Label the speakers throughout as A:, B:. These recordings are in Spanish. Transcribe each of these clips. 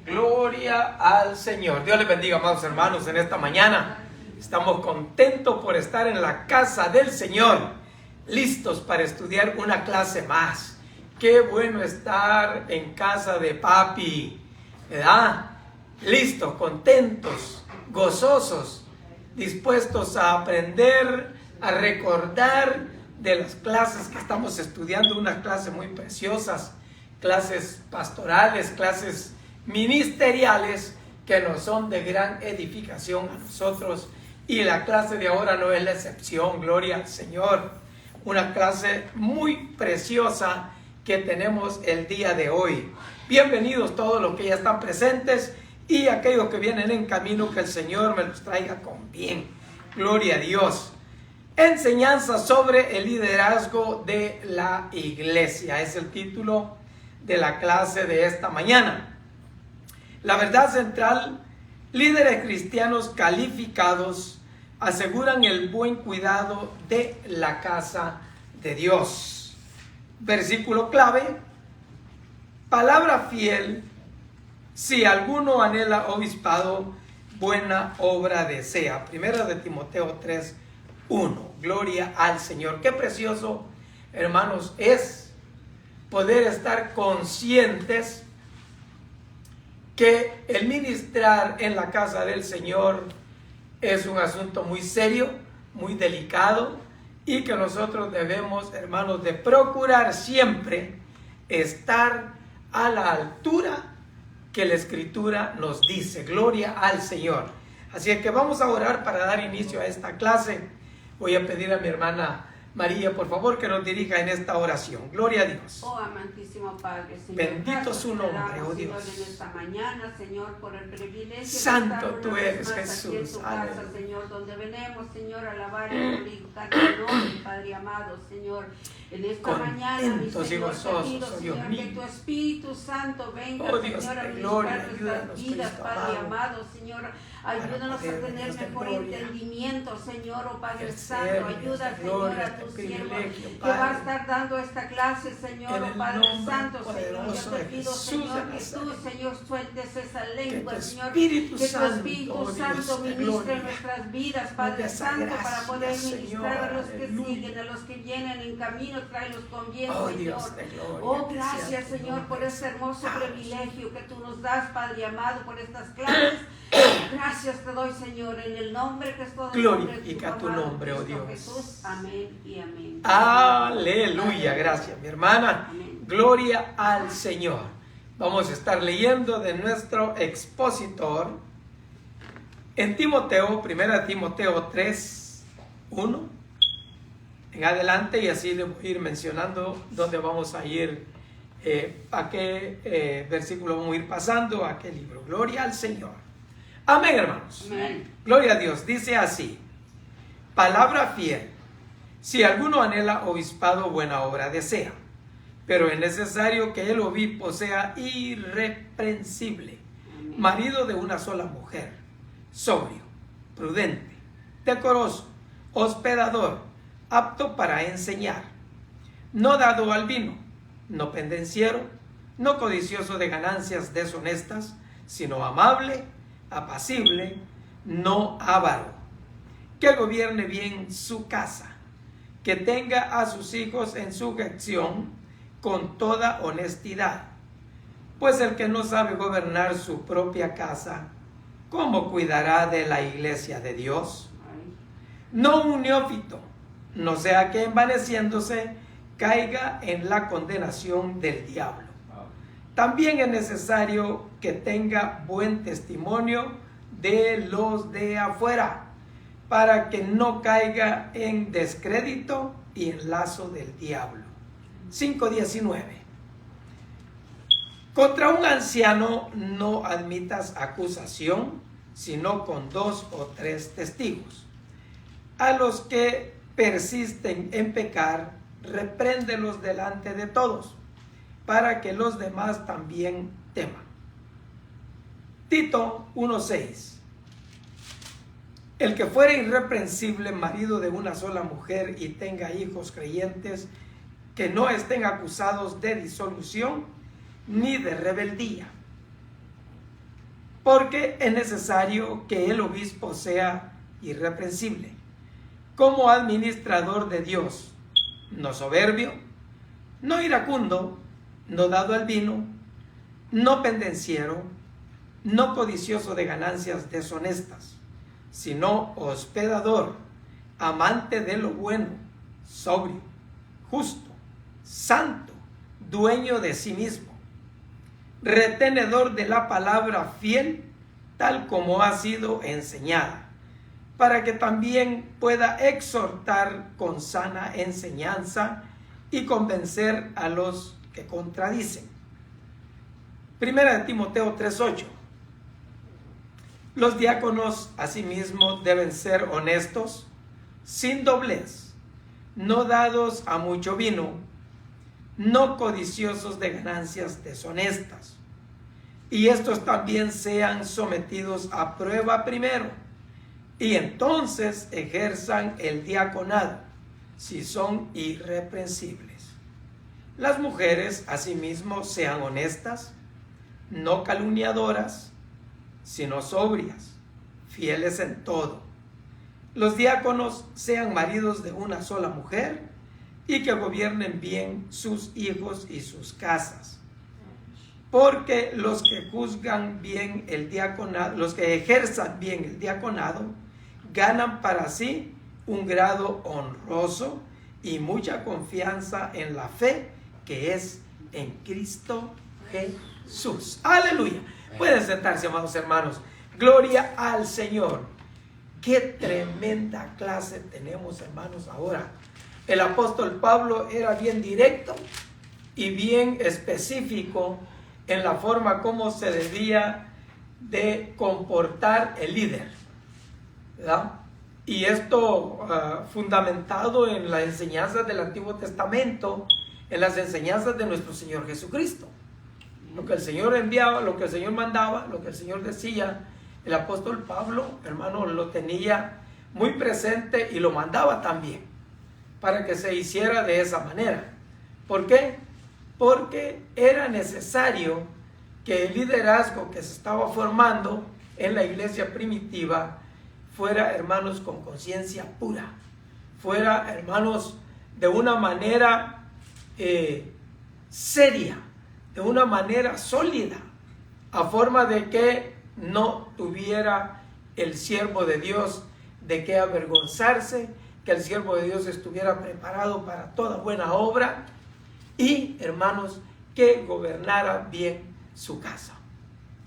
A: Gloria al Señor. Dios les bendiga, amados hermanos, en esta mañana. Estamos contentos por estar en la casa del Señor, listos para estudiar una clase más. Qué bueno estar en casa de papi, ¿verdad? Listos, contentos, gozosos, dispuestos a aprender, a recordar de las clases que estamos estudiando, unas clases muy preciosas, clases pastorales, clases ministeriales que nos son de gran edificación a nosotros, y la clase de ahora no es la excepción. Gloria al Señor, una clase muy preciosa que tenemos el día de hoy. Bienvenidos todos los que ya están presentes y aquellos que vienen en camino, que el Señor me los traiga con bien. Gloria a Dios. Enseñanza sobre el liderazgo de la iglesia es el título de la clase de esta mañana. La verdad central: líderes cristianos calificados aseguran el buen cuidado de la casa de Dios. Versículo clave: palabra fiel: si alguno anhela obispado, buena obra desea. Primera de Timoteo 3:1. Gloria al Señor. Qué precioso, hermanos, es poder estar conscientes que el ministrar en la casa del Señor es un asunto muy serio, muy delicado, y que nosotros debemos, hermanos, de procurar siempre estar a la altura que la Escritura nos dice. Gloria al Señor. Así es que vamos a orar para dar inicio a esta clase. Voy a pedir a mi hermana María, por favor, que nos dirija en esta oración. Gloria a Dios.
B: Oh, amantísimo Padre, Señor,
A: bendito su nombre, oh Dios.
B: Señor, en esta mañana, Señor, por el privilegio
A: santo
B: de estar
A: tú eres, Jesús.
B: Aquí en tu casa, Señor, donde venimos, Señor, a alabar y glorificar tu nombre, Padre amado, Señor. En esta mañana, mi Señor,
A: gozosos,
B: te pido,
A: oh
B: Señor,
A: Dios
B: que tu Espíritu Santo venga,
A: oh Dios,
B: Señor, a
A: de gloria,
B: ministrar nuestras vidas,
A: Cristo
B: Padre
A: amado,
B: amado, Señor. Ayúdanos a tener mejor entendimiento, Señor, oh Padre Santo. Ayuda, Señor, a tu siervo que va a estar dando esta clase, Señor, oh Padre Santo, Señor. Yo te pido, Señor, que tú, Señor, sueltes esa lengua, Señor, que tu Espíritu Santo ministre en nuestras vidas, Padre Santo, para poder ministrar a los que siguen, a los que vienen en camino, tráelos con bien, Señor. Oh, gracias, Señor, por este hermoso privilegio que tú nos das, Padre amado, por estas clases. Gracias te doy, Señor, en el nombre que es todo.
A: Glorifica tu nombre, oh Dios.
B: Jesús. Amén y amén.
A: Aleluya. Gracias, mi hermana.
B: Amén.
A: Gloria al Señor. Vamos a estar leyendo de nuestro expositor en Timoteo, 1 Timoteo 3:1 en adelante, y así le voy a ir mencionando dónde vamos a ir, a qué versículo vamos a ir pasando, a qué libro. Gloria al Señor. Amén, hermanos.
B: Amén.
A: Gloria a Dios. Dice así: palabra fiel: si alguno anhela obispado, buena obra desea, pero es necesario que el obispo sea irreprensible, marido de una sola mujer, sobrio, prudente, decoroso, hospedador, apto para enseñar, no dado al vino, no pendenciero, no codicioso de ganancias deshonestas, sino amable, apacible, no avaro, que gobierne bien su casa, que tenga a sus hijos en sujeción con toda honestidad. Pues el que no sabe gobernar su propia casa, ¿cómo cuidará de la iglesia de Dios? No un neófito, no sea que envaneciéndose caiga en la condenación del diablo. También es necesario que tenga buen testimonio de los de afuera, para que no caiga en descrédito y en lazo del diablo. 5:19. Contra un anciano no admitas acusación, sino con 2 o 3 testigos. A los que persisten en pecar, repréndelos delante de todos, para que los demás también teman. Tito 1:6. El que fuere irreprensible, marido de una sola mujer, y tenga hijos creyentes, que no estén acusados de disolución ni de rebeldía. porque es necesario que el obispo sea irreprensible, como administrador de Dios, no soberbio, no iracundo, no dado al vino, no pendenciero, no codicioso de ganancias deshonestas, sino hospedador, amante de lo bueno, sobrio, justo, santo, dueño de sí mismo, retenedor de la palabra fiel, tal como ha sido enseñada, para que también pueda exhortar con sana enseñanza y convencer a los que contradicen. Primera de Timoteo 3:8. Los diáconos asimismo deben ser honestos, sin doblez, no dados a mucho vino, no codiciosos de ganancias deshonestas. Y estos también sean sometidos a prueba primero, y entonces ejerzan el diaconado, si son irreprensibles. Las mujeres asimismo sean honestas, no calumniadoras, sino sobrias, fieles en todo. Los diáconos sean maridos de una sola mujer y que gobiernen bien sus hijos y sus casas. Porque los que juzgan bien el diaconado, los que ejerzan bien el diaconado, ganan para sí un grado honroso y mucha confianza en la fe que es en Cristo Jesús. Aleluya. Pueden sentarse, amados hermanos. Gloria al Señor. Qué tremenda clase tenemos, hermanos, ahora. El apóstol Pablo era bien directo y bien específico en la forma como se debía de comportar el líder, ¿verdad? Y esto fundamentado en las enseñanzas del Antiguo Testamento, en las enseñanzas de nuestro Señor Jesucristo. Lo que el Señor enviaba, lo que el Señor mandaba, lo que el Señor decía, el apóstol Pablo, hermano, lo tenía muy presente y lo mandaba también para que se hiciera de esa manera. ¿Por qué? Porque era necesario que el liderazgo que se estaba formando en la iglesia primitiva fuera, hermanos, con conciencia pura, fuera, hermanos, de una manera seria, de una manera sólida, a forma de que no tuviera el siervo de Dios de qué avergonzarse, que el siervo de Dios estuviera preparado para toda buena obra y, hermanos, que gobernara bien su casa,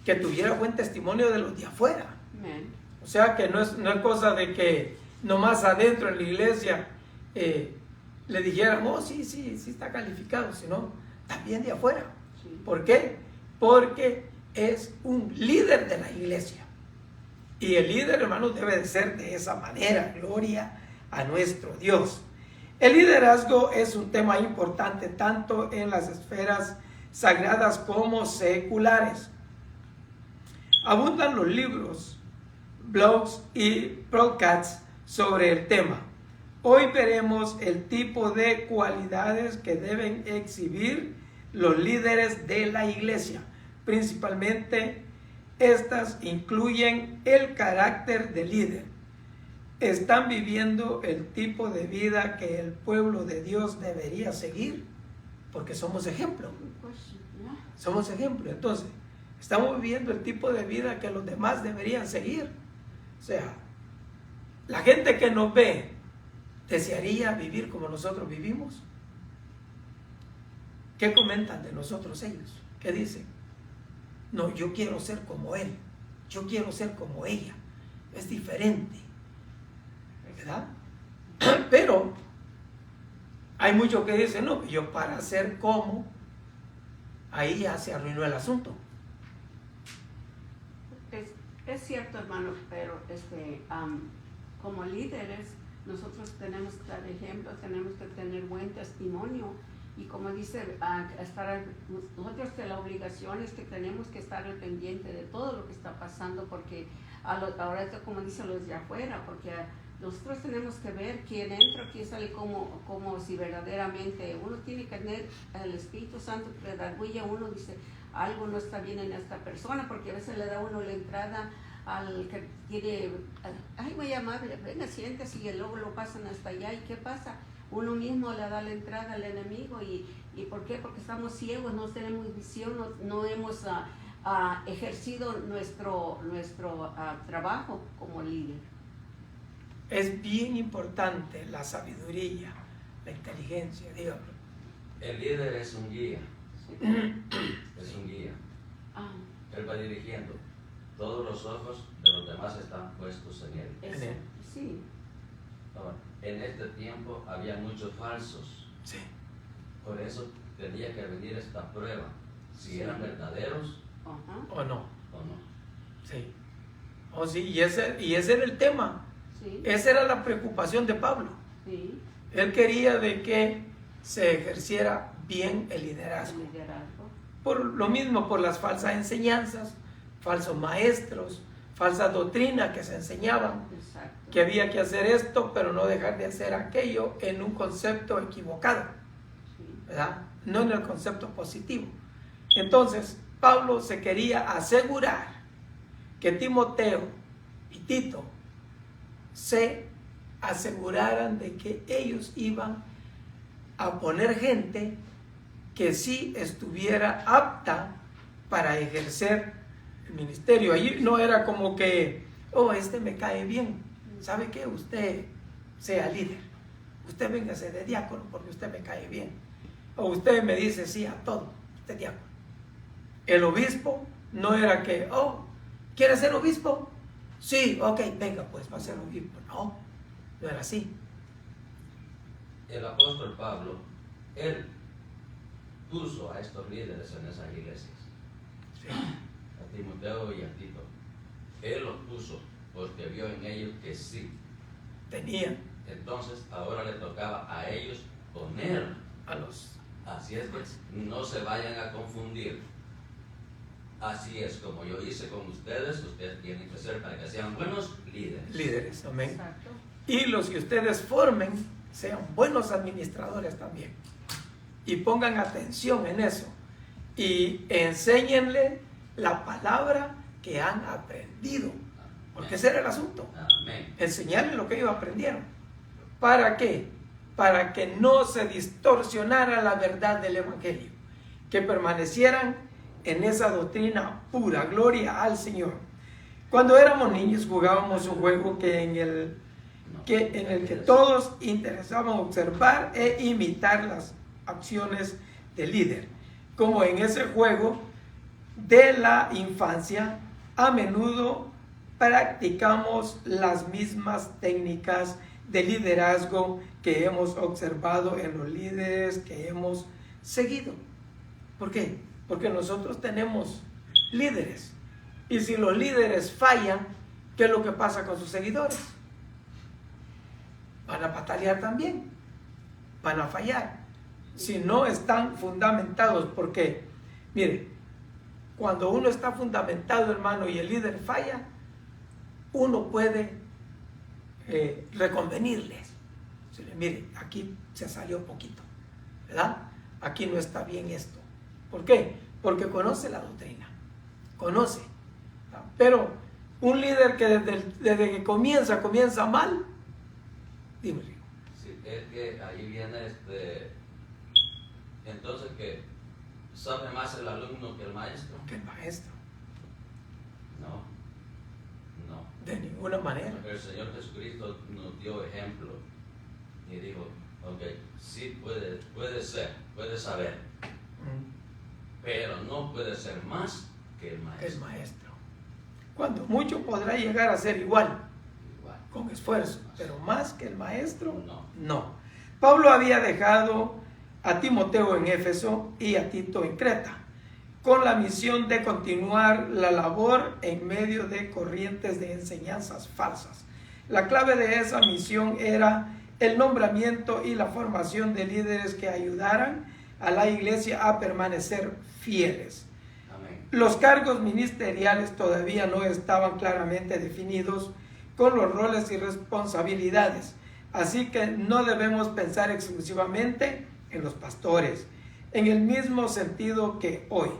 A: que tuviera buen testimonio de los de afuera. Amén. O sea, que no es cosa de que nomás adentro en la iglesia le dijeran, oh, sí está calificado, sino también de afuera. Sí. ¿Por qué? Porque es un líder de la iglesia. Y el líder, hermanos, debe de ser de esa manera. Gloria a nuestro Dios. El liderazgo es un tema importante tanto en las esferas sagradas como seculares. Abundan los libros, blogs y podcasts sobre el tema. Hoy veremos el tipo de cualidades que deben exhibir los líderes de la iglesia. Principalmente, estas incluyen el carácter del líder. ¿Están viviendo el tipo de vida que el pueblo de Dios debería seguir? Porque somos ejemplo. Somos ejemplo. Entonces, estamos viviendo el tipo de vida que los demás deberían seguir. O sea, la gente que nos ve, ¿desearía vivir como nosotros vivimos? ¿Qué comentan de nosotros ellos? ¿Qué dicen? No, yo quiero ser como él, yo quiero ser como ella, es diferente, ¿verdad? Pero hay muchos que dicen, no, yo para ser como, ahí ya se arruinó el asunto.
B: Es cierto, hermano, pero como líderes nosotros tenemos que dar ejemplo, tenemos que tener buen testimonio. Y como dice, nosotros la obligación es que tenemos que estar al pendiente de todo lo que está pasando, porque ahora como dicen los de afuera, porque nosotros tenemos que ver quién entra, quién sale, como si verdaderamente uno tiene que tener el Espíritu Santo que redarguye a uno, dice, algo no está bien en esta persona, porque a veces le da uno la entrada al que quiere, ay, muy amable, venga, siéntese, y luego lo pasan hasta allá. ¿Y qué pasa? Uno mismo le da la entrada al enemigo. ¿Y por qué? Porque estamos ciegos, no tenemos visión, no hemos ejercido nuestro trabajo como líder.
A: Es bien importante la sabiduría, la inteligencia, dígalo.
C: El líder es un guía.
B: Sí.
C: Es un guía.
B: Ah,
C: Él va dirigiendo. Todos los ojos de los demás están puestos en él.
B: eso, sí.
C: Ahora, en este tiempo había muchos falsos.
A: Sí.
C: Por eso tenía que venir esta prueba. Si
B: Sí.
C: eran verdaderos
B: Ajá.
A: ¿O no?
C: o no.
A: Sí. Oh, sí, y ese era el tema.
B: Sí.
A: Esa era la preocupación de Pablo.
B: Sí.
A: Él quería de que se ejerciera bien el
B: El
A: liderazgo.
B: liderazgo.
A: Por lo mismo, por las falsas enseñanzas, falsos maestros, falsas doctrinas que se enseñaban,
B: Exacto.
A: que había que hacer esto, pero no dejar de hacer aquello en un concepto equivocado,
B: Sí.
A: ¿verdad? No en el concepto positivo. Entonces, Pablo se quería asegurar que Timoteo y Tito se aseguraran de que ellos iban a poner gente que sí estuviera apta para ejercer el ministerio. Allí no era como que, oh, este me cae bien, ¿sabe qué? Usted sea líder, usted véngase de diácono porque usted me cae bien, o usted me dice sí a todo, usted diácono. El obispo no era que, oh, ¿quiere ser obispo? Sí, ok, venga pues, va a ser obispo. No, no era así.
C: El apóstol Pablo, él puso a estos líderes en esas iglesias.
A: Sí.
C: A Timoteo y a Tito. Él los puso porque vio en ellos que sí.
A: Tenía
C: Entonces ahora le tocaba a ellos poner.
A: a los
C: Así es que no se vayan a confundir. Así es como yo hice con ustedes tienen que ser para que sean buenos líderes.
A: líderes, amén.
B: Exacto.
A: Y los que ustedes formen sean buenos administradores también. Y pongan atención en eso. Y enséñenle la palabra que han aprendido. Porque ese era el asunto.
C: Amén.
A: Enseñarles lo que ellos aprendieron. ¿Para qué? Para que no se distorsionara la verdad del Evangelio. Que permanecieran en esa doctrina pura. Gloria al Señor. Cuando éramos niños jugábamos un juego en el que todos interesaban observar e imitar las acciones del líder. Como en ese juego de la infancia, a menudo practicamos las mismas técnicas de liderazgo que hemos observado en los líderes que hemos seguido. ¿Por qué? Porque nosotros tenemos líderes. Y si los líderes fallan, ¿qué es lo que pasa con sus seguidores? Van a patalear también, van a fallar, si no están fundamentados, porque, mire, cuando uno está fundamentado, hermano, y el líder falla, uno puede reconvenirles. Mire, aquí se salió poquito, ¿verdad? Aquí no está bien esto. ¿Por qué? Porque conoce la doctrina, conoce. Pero un líder que desde que comienza mal, dime.
C: Sí, es que ahí viene entonces que sabe más el alumno que el maestro.
A: Que el maestro,
C: No.
A: de ninguna manera.
C: El Señor Jesucristo nos dio ejemplo y dijo, ok, sí puede ser, puede saber, pero no puede ser más que el maestro.
A: El maestro. Cuando mucho podrá llegar a ser igual,
C: Igual.
A: con esfuerzo, pero más que el maestro,
C: No.
A: Pablo había dejado a Timoteo en Éfeso y a Tito en Creta, con la misión de continuar la labor en medio de corrientes de enseñanzas falsas. La clave de esa misión era el nombramiento y la formación de líderes que ayudaran a la iglesia a permanecer fieles.
C: Amén.
A: Los cargos ministeriales todavía no estaban claramente definidos con los roles y responsabilidades, así que no debemos pensar exclusivamente en los pastores, en el mismo sentido que hoy.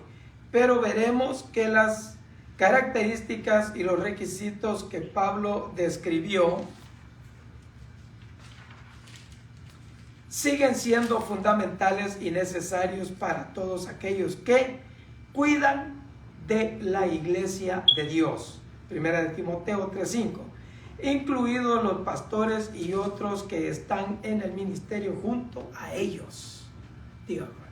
A: pero veremos que las características y los requisitos que Pablo describió siguen siendo fundamentales y necesarios para todos aquellos que cuidan de la iglesia de Dios. Primera de Timoteo 3:5, incluidos los pastores y otros que están en el ministerio junto a ellos. Dígame.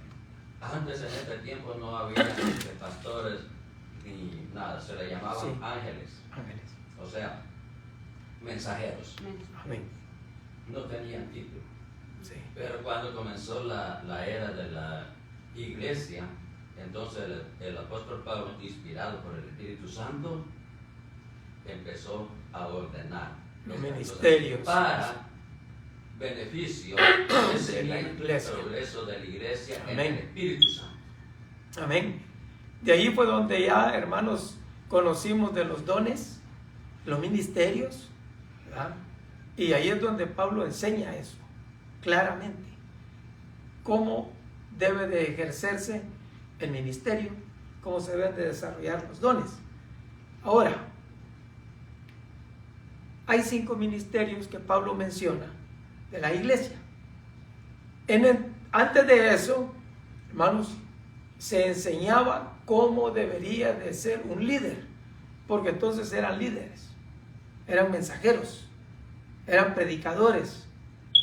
C: Antes en este tiempo no había pastores ni nada, se le llamaban ángeles. O sea, mensajeros.
A: Amén.
C: No tenían título.
A: Sí.
C: Pero cuando comenzó la era de la iglesia, entonces el apóstol Pablo, inspirado por el Espíritu Santo, empezó a ordenar
A: los ministerios
C: para beneficio de la iglesia, progreso de la iglesia. Amén. En el Espíritu Santo.
A: Amén. De ahí fue donde ya, hermanos, conocimos de los dones, los ministerios, ¿verdad? Y ahí es donde Pablo enseña eso claramente, cómo debe de ejercerse el ministerio, cómo se deben de desarrollar los dones. Ahora, hay 5 ministerios que Pablo menciona de la iglesia. Antes de eso, hermanos, se enseñaba cómo debería de ser un líder, porque entonces eran líderes, eran mensajeros, eran predicadores,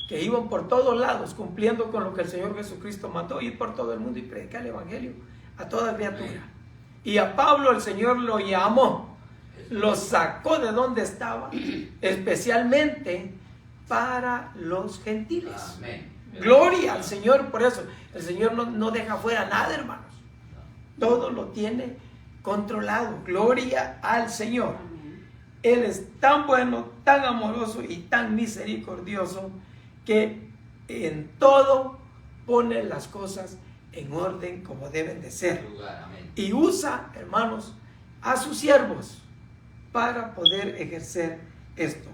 A: que iban por todos lados cumpliendo con lo que el Señor Jesucristo mandó, ir por todo el mundo y predicar el evangelio a toda criatura. Y a Pablo el Señor lo llamó, lo sacó de donde estaba, especialmente para los gentiles.
C: Amén.
A: Gloria al Señor por eso. El Señor no deja fuera nada, hermanos. Todo lo tiene controlado. Gloria al Señor. Él es tan bueno, tan amoroso y tan misericordioso que en todo pone las cosas en orden como deben de ser. Y usa, hermanos, a sus siervos para poder ejercer esto.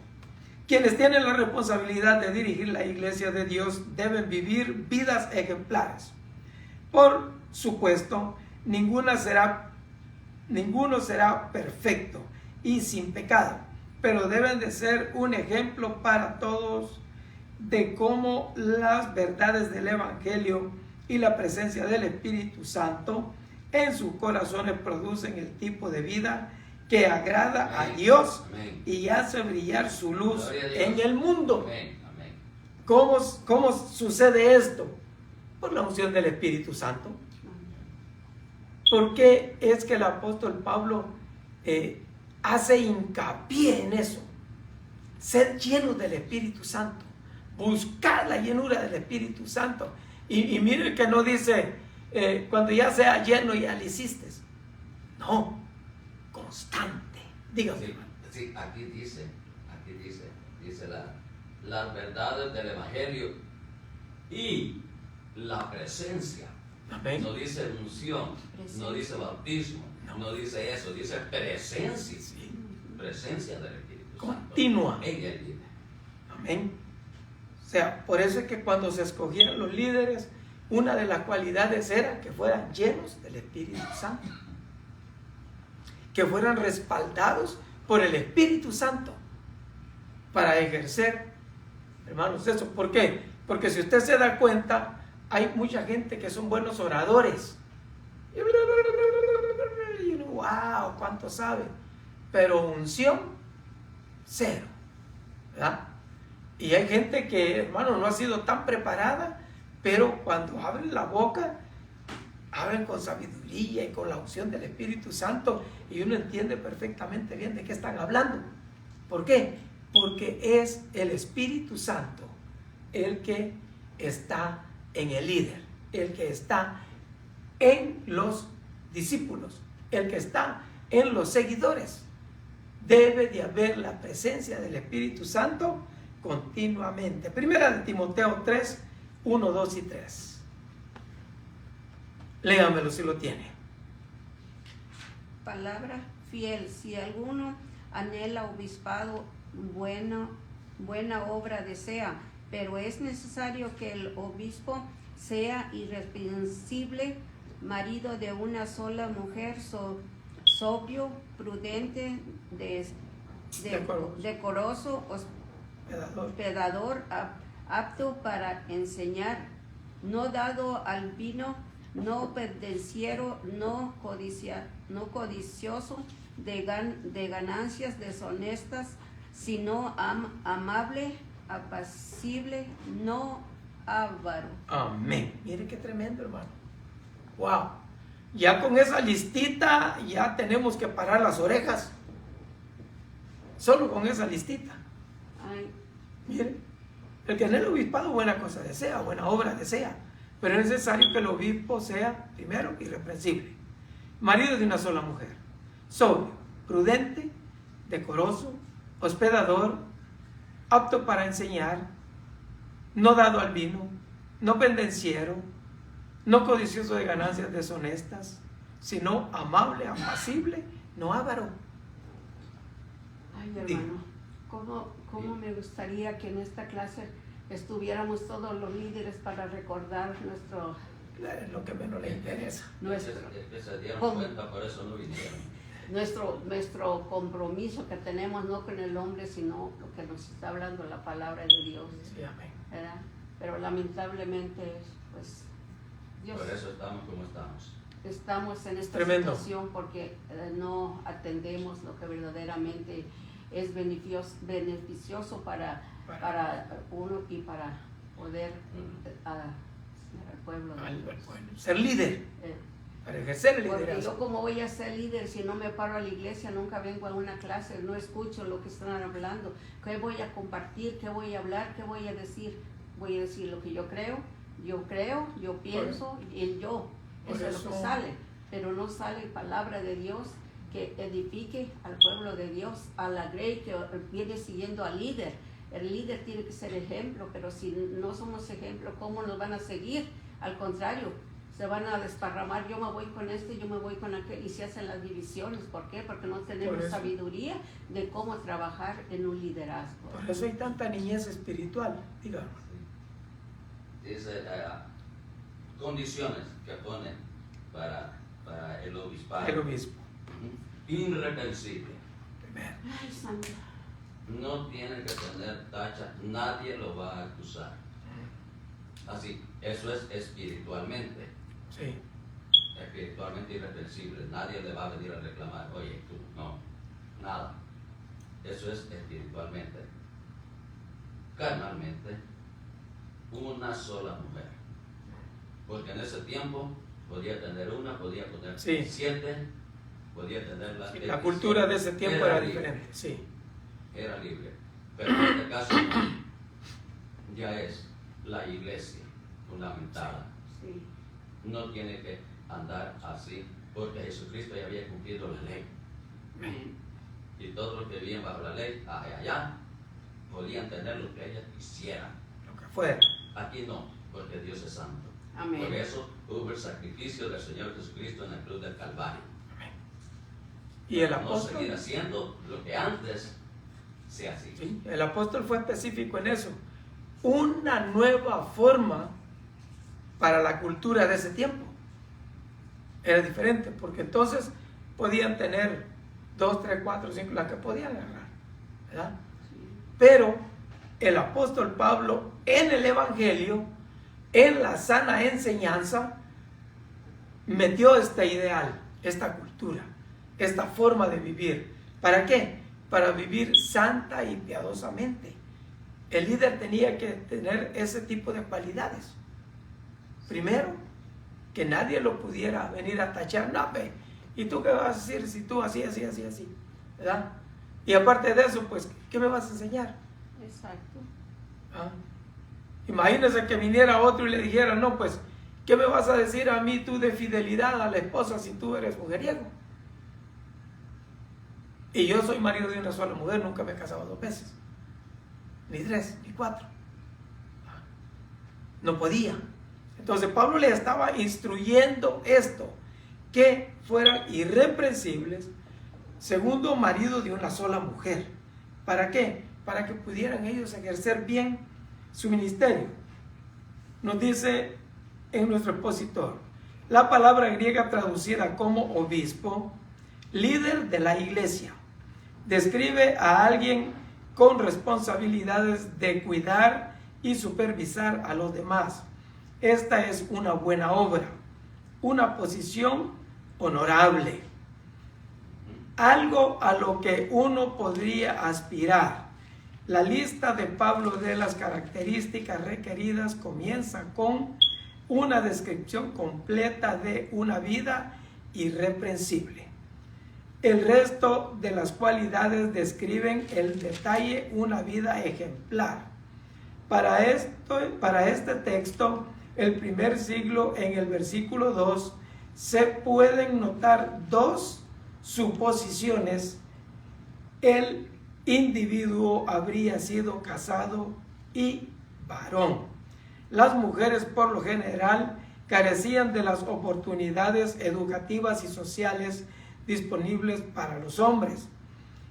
A: Quienes tienen la responsabilidad de dirigir la iglesia de Dios deben vivir vidas ejemplares. Por supuesto, ninguno será perfecto y sin pecado, pero deben de ser un ejemplo para todos de cómo las verdades del Evangelio y la presencia del Espíritu Santo en sus corazones producen el tipo de vida que agrada a Dios y hace brillar su luz en el mundo. ¿Cómo sucede esto? Por la unción del Espíritu Santo. ¿Por qué es que el apóstol Pablo hace hincapié en eso? Ser llenos del Espíritu Santo, buscar la llenura del Espíritu Santo. Y mire que no dice cuando ya sea lleno ya lo hiciste. No, constante. Dígame.
C: Sí, aquí dice las verdades del Evangelio y la presencia.
A: Amén.
C: No dice unción, no dice bautismo, no dice eso, dice presencia.
A: Sí.
C: Presencia del Espíritu
A: continua
C: Santo en el líder.
A: Amén. O sea, por eso es que cuando se escogían los líderes, una de las cualidades era que fueran llenos del Espíritu Santo, que fueran respaldados por el Espíritu Santo para ejercer, hermanos, eso. ¿Por qué? Porque si usted se da cuenta, hay mucha gente que son buenos oradores. Y uno, wow, cuánto sabe. Pero unción, cero. ¿Verdad? Y hay gente que, hermano, no ha sido tan preparada, pero cuando abren la boca, hablan con sabiduría y con la unción del Espíritu Santo, y uno entiende perfectamente bien de qué están hablando. ¿Por qué? Porque es el Espíritu Santo el que está en el líder, el que está en los discípulos, el que está en los seguidores. Debe de haber la presencia del Espíritu Santo continuamente. Primera de Timoteo 3, 1, 2 y 3. Léamelo si lo tiene.
B: Palabra fiel. Si alguno anhela obispado, buena obra desea, pero es necesario que el obispo sea irreprensible, marido de una sola mujer, sobrio, prudente, decoroso, hospedador, apto para enseñar, no dado al vino, no pendenciero, no codicioso de ganancias deshonestas, sino amable, apacible, no avaro.
A: Amén. Mire qué tremendo, hermano. Wow. Ya con esa listita ya tenemos que parar las orejas. Solo con esa listita.
B: Ay.
A: Mire, el que en el obispado buena cosa desea, buena obra desea, pero es necesario que el obispo sea, primero, irreprensible, marido de una sola mujer, sobrio, prudente, decoroso, hospedador, apto para enseñar, no dado al vino, no pendenciero, no codicioso de ganancias deshonestas, sino amable, apacible, no avaro.
B: Ay, hermano, ¿cómo me gustaría que en esta clase estuviéramos todos los líderes para recordar nuestro...
A: Es lo que menos le interesa.
C: Que se dieron cuenta, por eso no vinieron.
B: Nuestro compromiso que tenemos no con el hombre, sino lo que nos está hablando la palabra de Dios.
A: Sí, amén.
B: ¿Verdad? Pero lamentablemente, pues, Dios,
C: Por eso estamos como estamos.
B: Estamos en esta
A: Tremendo.
B: situación porque no atendemos lo que verdaderamente es beneficioso para uno y para poder al pueblo.
A: Ser líder, para ejercer el
B: Porque
A: liderazgo.
B: yo como voy a ser líder si no me paro a la iglesia, nunca vengo a una clase, no escucho lo que están hablando, qué voy a compartir, qué voy a hablar, qué voy a decir. Voy a decir lo que yo creo, yo pienso, y el yo. Eso es lo que sale, pero no sale palabra de Dios que edifique al pueblo de Dios, a la grey que viene siguiendo al líder. El líder tiene que ser ejemplo, pero si no somos ejemplo, ¿cómo nos van a seguir? Al contrario, se van a desparramar, yo me voy con este, yo me voy con aquel, y se hacen las divisiones. ¿Por qué? Porque no tenemos sabiduría de cómo trabajar en un liderazgo.
A: Por eso hay tanta niñez espiritual, digamos.
C: Dice condiciones que ponen para el obispado.
A: El obispo.
C: Irreprensible.
A: Primero.
B: Ay, santo.
C: No tiene que tener tacha, nadie lo va a acusar. Así, eso es espiritualmente.
A: Sí.
C: Espiritualmente irreprensible. Nadie le va a venir a reclamar, oye, tú, no, nada. Eso es espiritualmente. Carnalmente, una sola mujer. Porque en ese tiempo podía tener una, podía tener 7, podía tener la...
A: La cultura de ese tiempo era diferente, sí.
C: Era libre. Pero en este caso ya es la iglesia fundamentada.
B: Sí.
C: No tiene que andar así, porque Jesucristo ya había cumplido la ley. Y todos los que vivían bajo la ley, allá, podían tener lo que ellas quisieran.
A: Lo que fuera.
C: Aquí no, porque Dios es santo.
B: Amén.
C: Por eso hubo el sacrificio del Señor Jesucristo en la cruz del Calvario.
A: Amén. Y el
C: No
A: apóstol,
C: seguir haciendo lo que antes se hacía.
A: sí, el apóstol fue específico en eso. Una nueva forma para la cultura de ese tiempo. Era diferente, porque entonces podían tener 2, 3, 4, 5, las que podían agarrar, ¿verdad?
B: Sí.
A: Pero el apóstol Pablo en el Evangelio, en la sana enseñanza, metió este ideal, esta cultura, esta forma de vivir. ¿Para qué? Para vivir santa y piadosamente. El líder tenía que tener ese tipo de cualidades. Primero, que nadie lo pudiera venir a tachar. No, ve, ¿y tú qué vas a decir si tú así, ¿verdad? Y aparte de eso, pues, ¿qué me vas a enseñar?
B: Exacto.
A: ¿Ah? Imagínese que viniera otro y le dijera, no, pues, ¿qué me vas a decir a mí tú de fidelidad a la esposa si tú eres mujeriego? Y yo soy marido de una sola mujer, nunca me he casado 2 veces, ni 3, ni 4. No podía. Entonces Pablo le estaba instruyendo esto, que fueran irreprensibles, segundo, marido de una sola mujer. ¿Para qué? Para que pudieran ellos ejercer bien su ministerio. Nos dice en nuestro expositor, La palabra griega traducida como obispo, líder de la iglesia, describe a alguien con responsabilidades de cuidar y supervisar a los demás. Esta es una buena obra, una posición honorable, algo a lo que uno podría aspirar. La lista de Pablo de las características requeridas comienza con una descripción completa de una vida irreprensible. El resto de las cualidades describen el detalle una vida ejemplar. Para este texto, el primer siglo, en el versículo 2, se pueden notar dos suposiciones. El individuo habría sido casado y varón. Las mujeres por lo general carecían de las oportunidades educativas y sociales disponibles para los hombres.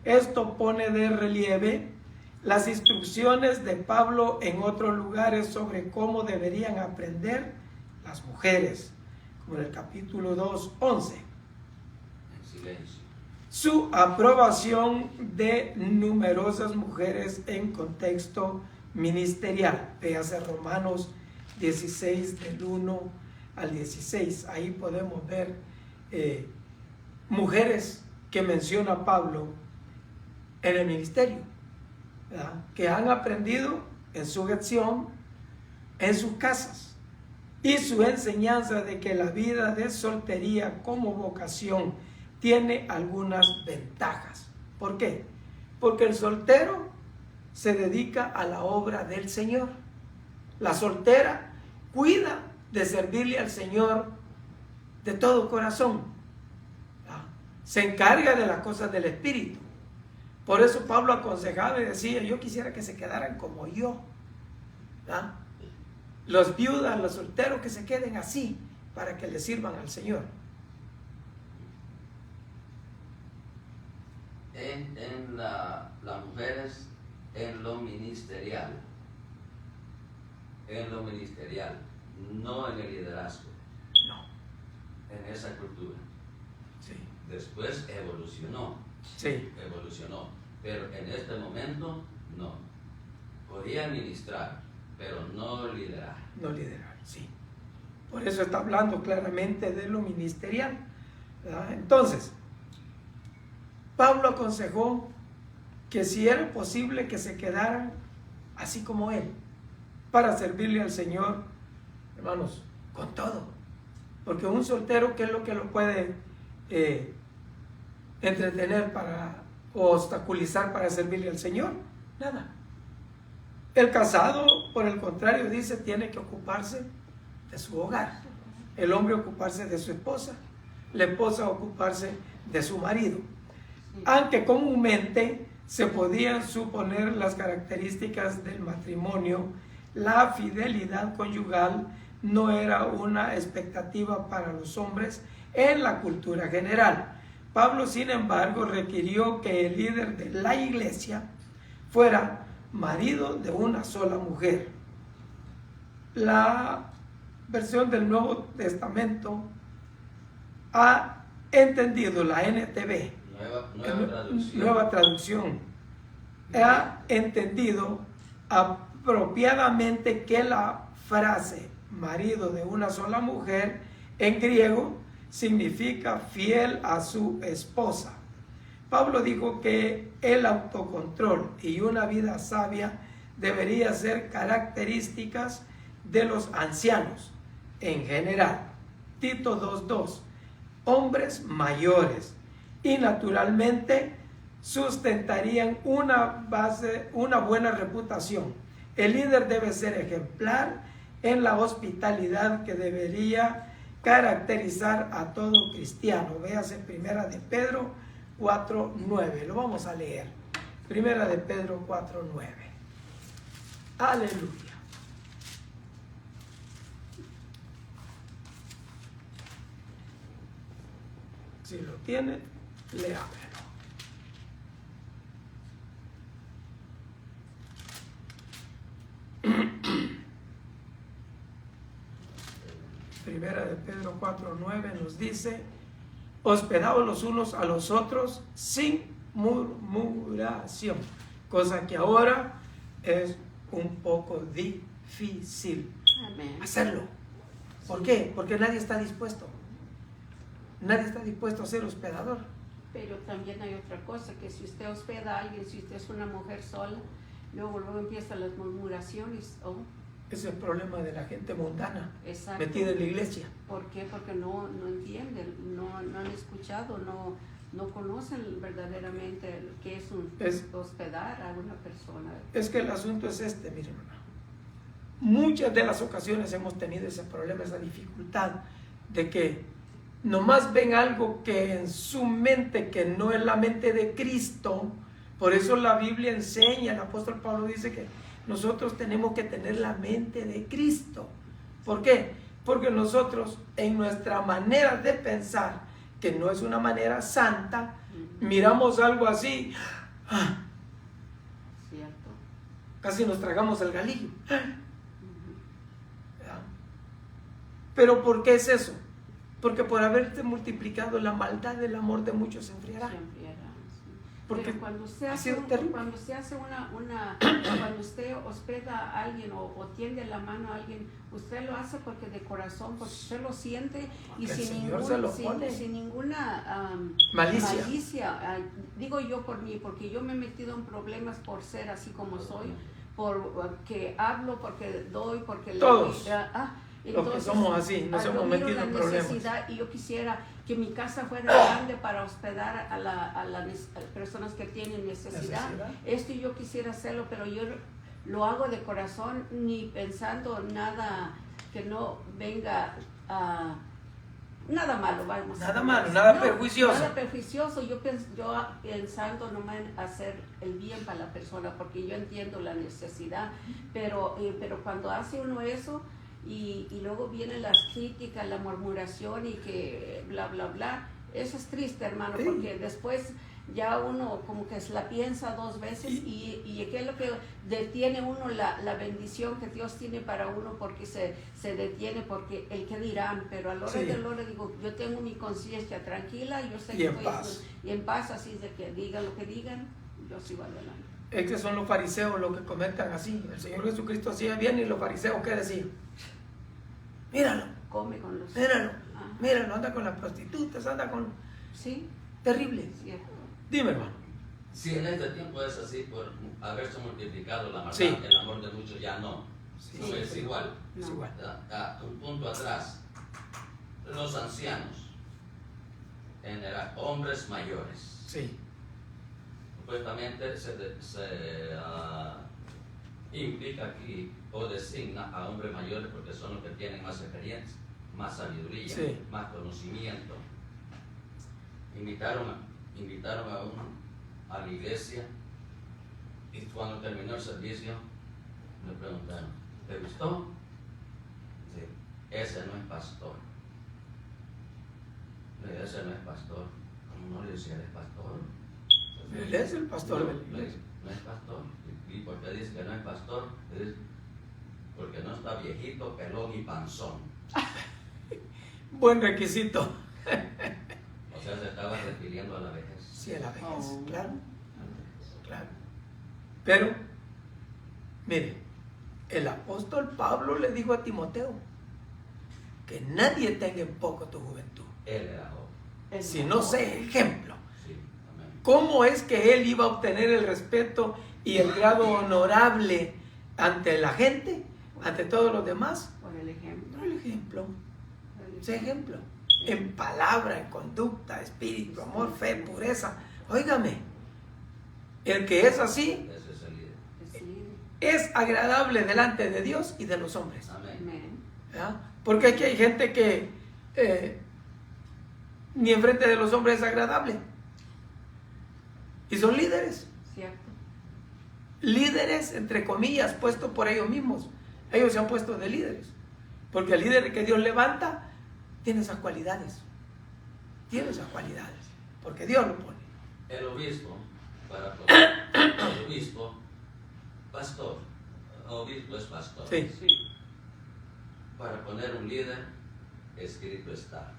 A: Esto pone de relieve las instrucciones de Pablo en otros lugares sobre cómo deberían aprender las mujeres, como en el capítulo 2, 11.
C: En silencio.
A: Su aprobación de numerosas mujeres en contexto ministerial. Véase Romanos 16, del 1 al 16. Ahí podemos ver mujeres que menciona Pablo en el ministerio, ¿verdad?, que han aprendido en su lección, en sus casas, y su enseñanza de que la vida de soltería como vocación tiene algunas ventajas. ¿Por qué? Porque el soltero se dedica a la obra del Señor. La soltera cuida de servirle al Señor de todo corazón. Se encarga de las cosas del Espíritu. Por eso Pablo aconsejaba y decía: yo quisiera que se quedaran como yo. Los viudas, los solteros, que se queden así para que le sirvan al Señor.
C: En las mujeres, en lo ministerial, no en el liderazgo,
A: No.
C: en esa cultura.
A: Sí.
C: Después evolucionó, pero en este momento no. Podía ministrar, pero no liderar.
A: No liderar, sí. Por eso está hablando claramente de lo ministerial, ¿verdad? Entonces, Pablo aconsejó que si era posible que se quedaran así como él, para servirle al Señor, hermanos, con todo. Porque un soltero, ¿qué es lo que lo puede entretener o obstaculizar para servirle al Señor? Nada. El casado, por el contrario, dice, tiene que ocuparse de su hogar. El hombre ocuparse de su esposa, la esposa ocuparse de su marido. Aunque comúnmente se podían suponer las características del matrimonio, la fidelidad conyugal no era una expectativa para los hombres en la cultura general. Pablo, sin embargo, requirió que el líder de la iglesia fuera marido de una sola mujer. La versión del Nuevo Testamento ha entendido, la NTV, nueva traducción, ha entendido apropiadamente que la frase marido de una sola mujer en griego significa fiel a su esposa. Pablo dijo que el autocontrol y una vida sabia debería ser características de los ancianos en general. Tito 2:2, hombres mayores, y naturalmente sustentarían una buena reputación. El líder debe ser ejemplar en la hospitalidad que debería caracterizar a todo cristiano. Véase Primera de Pedro 4:9. Lo vamos a leer. Primera de Pedro 4:9. Aleluya. Si lo tiene, léamelo. Primera de Pedro 4:9 nos dice, hospedaos los unos a los otros sin murmuración, cosa que ahora es un poco difícil hacerlo. ¿Por qué? Porque nadie está dispuesto. Nadie está dispuesto a ser hospedador.
B: Pero también hay otra cosa, que si usted hospeda a alguien, si usted es una mujer sola, luego empiezan las murmuraciones.
A: Ese es el problema de la gente mundana,
B: Exacto.
A: metida en la iglesia.
B: ¿Por qué? Porque no entienden, no han escuchado, no conocen verdaderamente qué es hospedar a una persona.
A: Es que el asunto es este, miren, hermano. Muchas de las ocasiones hemos tenido ese problema, esa dificultad de que nomás ven algo que en su mente, que no es la mente de Cristo. Por eso la Biblia enseña, el apóstol Pablo dice que nosotros tenemos que tener la mente de Cristo. ¿Por qué? Porque nosotros en nuestra manera de pensar, que no es una manera santa, miramos algo así,
B: Cierto.
A: casi nos tragamos el galillo. Pero ¿por qué es eso? Porque por haberte multiplicado la maldad del amor de muchos se enfriará.
B: Se enfriará, sí.
A: Porque
B: pero cuando usted
A: ha
B: hace,
A: sido terrible.
B: cuando usted hace cuando usted hospeda a alguien o tiende la mano a alguien, usted lo hace porque de corazón, porque usted lo siente y sin ninguna malicia. Digo yo por mí, porque yo me he metido en problemas por ser así como soy, porque hablo, porque doy, porque
A: todos.
B: Entonces,
A: los que somos así, nos hemos metido en problemas.
B: Y yo quisiera que mi casa fuera grande para hospedar a las personas que tienen necesidad. Esto yo quisiera hacerlo, pero yo lo hago de corazón, ni pensando nada que no venga a... Nada malo, vamos.
A: Nada perjuicioso.
B: Nada perjuicioso, yo pensando nomás en hacer el bien para la persona, porque yo entiendo la necesidad, pero cuando hace uno eso, y luego vienen las críticas, la murmuración y que bla, bla, bla, eso es triste, hermano,
A: sí.
B: Porque después ya uno como que se la piensa dos veces y ¿qué es lo que detiene uno la bendición que Dios tiene para uno? Porque se detiene, porque el que dirán, pero a la hora de la hora digo, yo tengo mi conciencia tranquila, yo sé que estoy en paz, así de que digan lo que digan, yo sigo adelante.
A: Es que son los fariseos los que comentan así. El Señor Jesucristo hacía bien y los fariseos, ¿qué decían? Míralo.
B: Come con los...
A: Míralo, anda con las prostitutas, anda con...
B: Sí.
A: Terrible.
B: Cierto.
A: Dime, hermano.
C: Si en este tiempo es así, por haberse multiplicado la maldad, el amor de muchos ya no.
A: Sí,
C: no es igual.
A: Es igual.
C: Un punto atrás, los ancianos, hombres mayores.
A: Sí.
C: Supuestamente se implica aquí o designa a hombres mayores porque son los que tienen más experiencia, más sabiduría, más conocimiento. Invitaron a uno a la iglesia y cuando terminó el servicio me preguntaron, ¿te gustó? Sí, ese no es pastor. Ese no es pastor. ¿Cómo no le decía, eres pastor?
A: Él es el pastor.
C: No es pastor. ¿Y por qué dice que no es pastor? Porque no está viejito, pelón y panzón.
A: Buen requisito.
C: O sea, se estaba refiriendo a la vejez.
A: Sí, a la vejez, claro. Pero, mire, el apóstol Pablo le dijo a Timoteo que nadie tenga en poco tu juventud.
C: Él era joven.
A: Si no sé ejemplo.
C: Sí, amén.
A: ¿Cómo es que él iba a obtener el respeto y el grado honorable ante la gente, ante todos los demás?
B: Por el ejemplo.
A: Por el ejemplo. Ese ejemplo. En palabra, en conducta, espíritu, amor, fe, pureza. Óigame, el que es así
C: Ese es el líder.
A: es agradable delante de Dios y de los hombres.
C: Amén.
A: ¿Ya? Porque aquí hay gente que ni enfrente de los hombres es agradable. Y son líderes.
B: Cierto.
A: Líderes, entre comillas, puestos por ellos mismos. Ellos se han puesto de líderes. Porque el líder que Dios levanta tiene esas cualidades. Tiene esas cualidades. Porque Dios lo pone.
C: El obispo, el obispo, pastor, obispo es pastor.
A: Sí.
B: Sí.
C: Para poner un líder, escrito está.